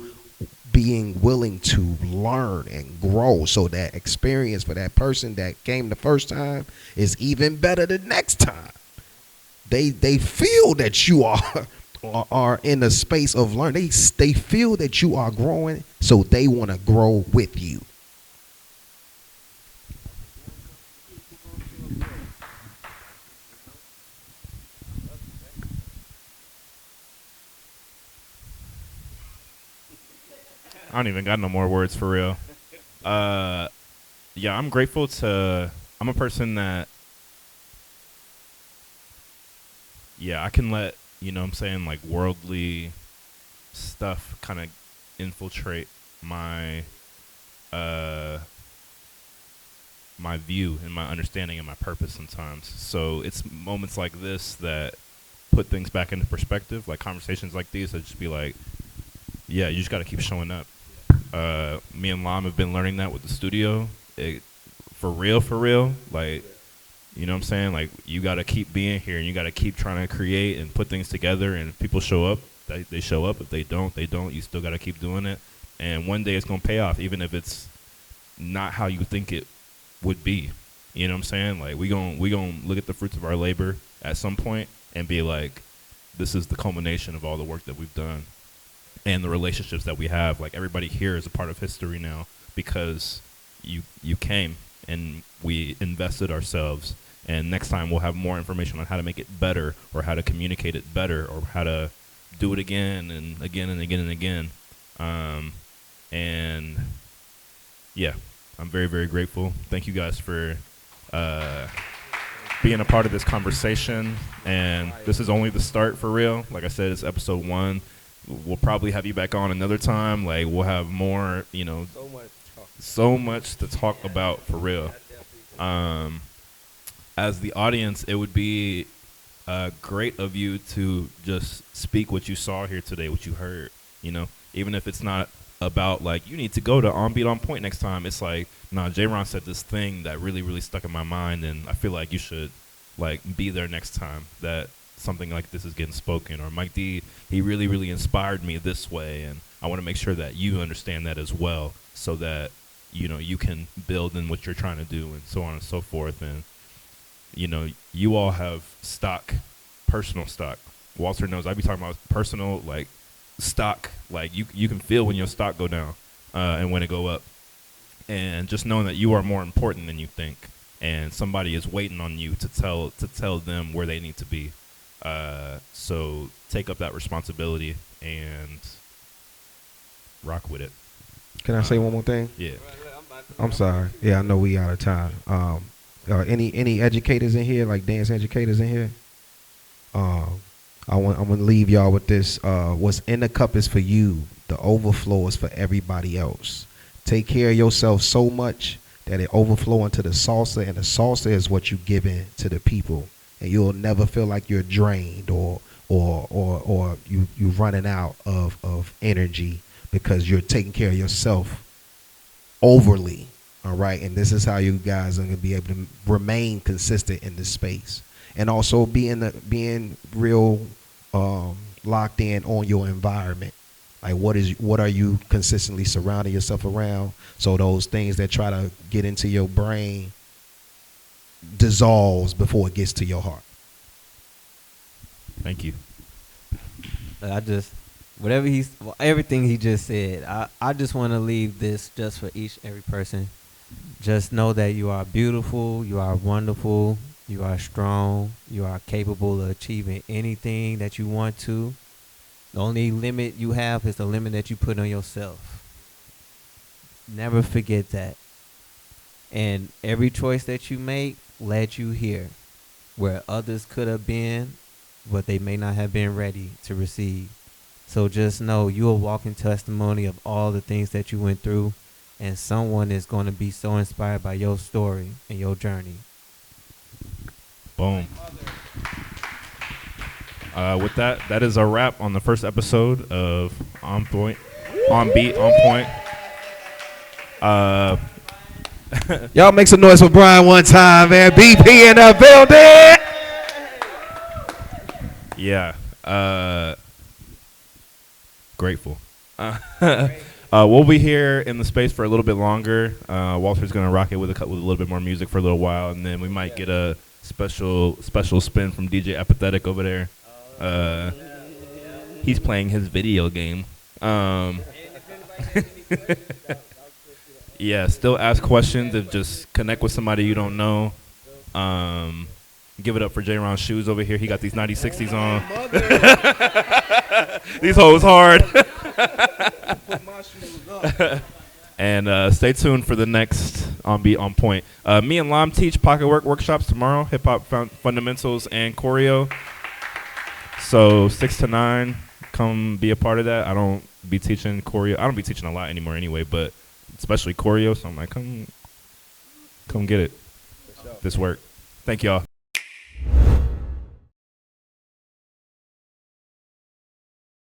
being willing to learn and grow, so that experience for that person that came the first time is even better the next time. They feel that you are in a space of learning. They feel that you are growing, so they want to grow with you. I don't even got no more words for real. Yeah, I'm grateful to. I'm a person that. Yeah, I can let, you know what I'm saying, like worldly stuff kind of infiltrate my my view and my understanding and my purpose sometimes. So it's moments like this that put things back into perspective, like conversations like these that just be like, yeah, you just got to keep showing up. Me and Lam have been learning that with the studio. For real, like, you know what I'm saying? Like, you got to keep being here, and you got to keep trying to create and put things together, and if people show up, they show up. If they don't, they don't. You still got to keep doing it, and one day it's going to pay off, even if it's not how you think it would be. You know what I'm saying? Like, we gonna look at the fruits of our labor at some point and be like, this is the culmination of all the work that we've done and the relationships that we have. Like, everybody here is a part of history now because you came and we invested ourselves. And next time we'll have more information on how to make it better, or how to communicate it better, or how to do it again and again and again and again. And yeah, I'm very, very grateful. Thank you guys for being a part of this conversation. And this is only the start, for real. Like I said, it's episode 1. We'll probably have you back on another time. Like, we'll have more, you know, so much to talk about, for real. As the audience, it would be great of you to just speak what you saw here today, what you heard, you know, even if it's not about, like, you need to go to On Beat On Point next time. It's like, nah, Jron said this thing that really, really stuck in my mind, and I feel like you should, like, be there next time that something like this is getting spoken. Or Mike D, he really, really inspired me this way, and I want to make sure that you understand that as well, so that, you know, you can build in what you're trying to do, and so on and so forth. And you know, you all have stock, personal stock. Walter knows I be talking about personal, like, stock. Like, you can feel when your stock go down and when it go up. And just knowing that you are more important than you think, and somebody is waiting on you to tell them where they need to be. So take up that responsibility and rock with it. Can I say one more thing? Yeah. I'm sorry. Yeah, I know we out of time. Any educators in here, like dance educators in here? I'm gonna leave y'all with this. What's in the cup is for you. The overflow is for everybody else. Take care of yourself so much that it overflow into the salsa, and the salsa is what you giving to the people, and you'll never feel like you're drained or you running out of energy, because you're taking care of yourself overly. All right, and this is how you guys are going to be able to remain consistent in this space, and also being real locked in on your environment. Like, what are you consistently surrounding yourself around, so those things that try to get into your brain dissolves before it gets to your heart. Thank you. Everything he just said, I just want to leave this just for every person Just know that you are beautiful, you are wonderful, you are strong, you are capable of achieving anything that you want to. The only limit you have is the limit that you put on yourself. Never forget that. And every choice that you make led you here, where others could have been, but they may not have been ready to receive. So just know you are walking testimony of all the things that you went through, and someone is going to be so inspired by your story and your journey. Boom. With that, that is a wrap on the first episode of On Point, On Beat, On Point. Y'all make some noise for Brian one time, man. BP in the building. Yeah. Grateful. We'll be here in the space for a little bit longer. Walter's gonna rock it with a little bit more music for a little while, and then we might get a special spin from DJ Apathetic over there. He's playing his video game. Yeah, still ask questions. If just connect with somebody you don't know. Give it up for Jron's shoes over here. He got these 9060s on. These hoes hard. And stay tuned for the next On Beat On Point. Me and Lam teach pocket work workshops tomorrow, hip hop fundamentals and choreo. So 6 to 9, come be a part of that. I don't be teaching choreo. I don't be teaching a lot anymore anyway, but especially choreo. So I'm like, come get it. This work. Thank y'all.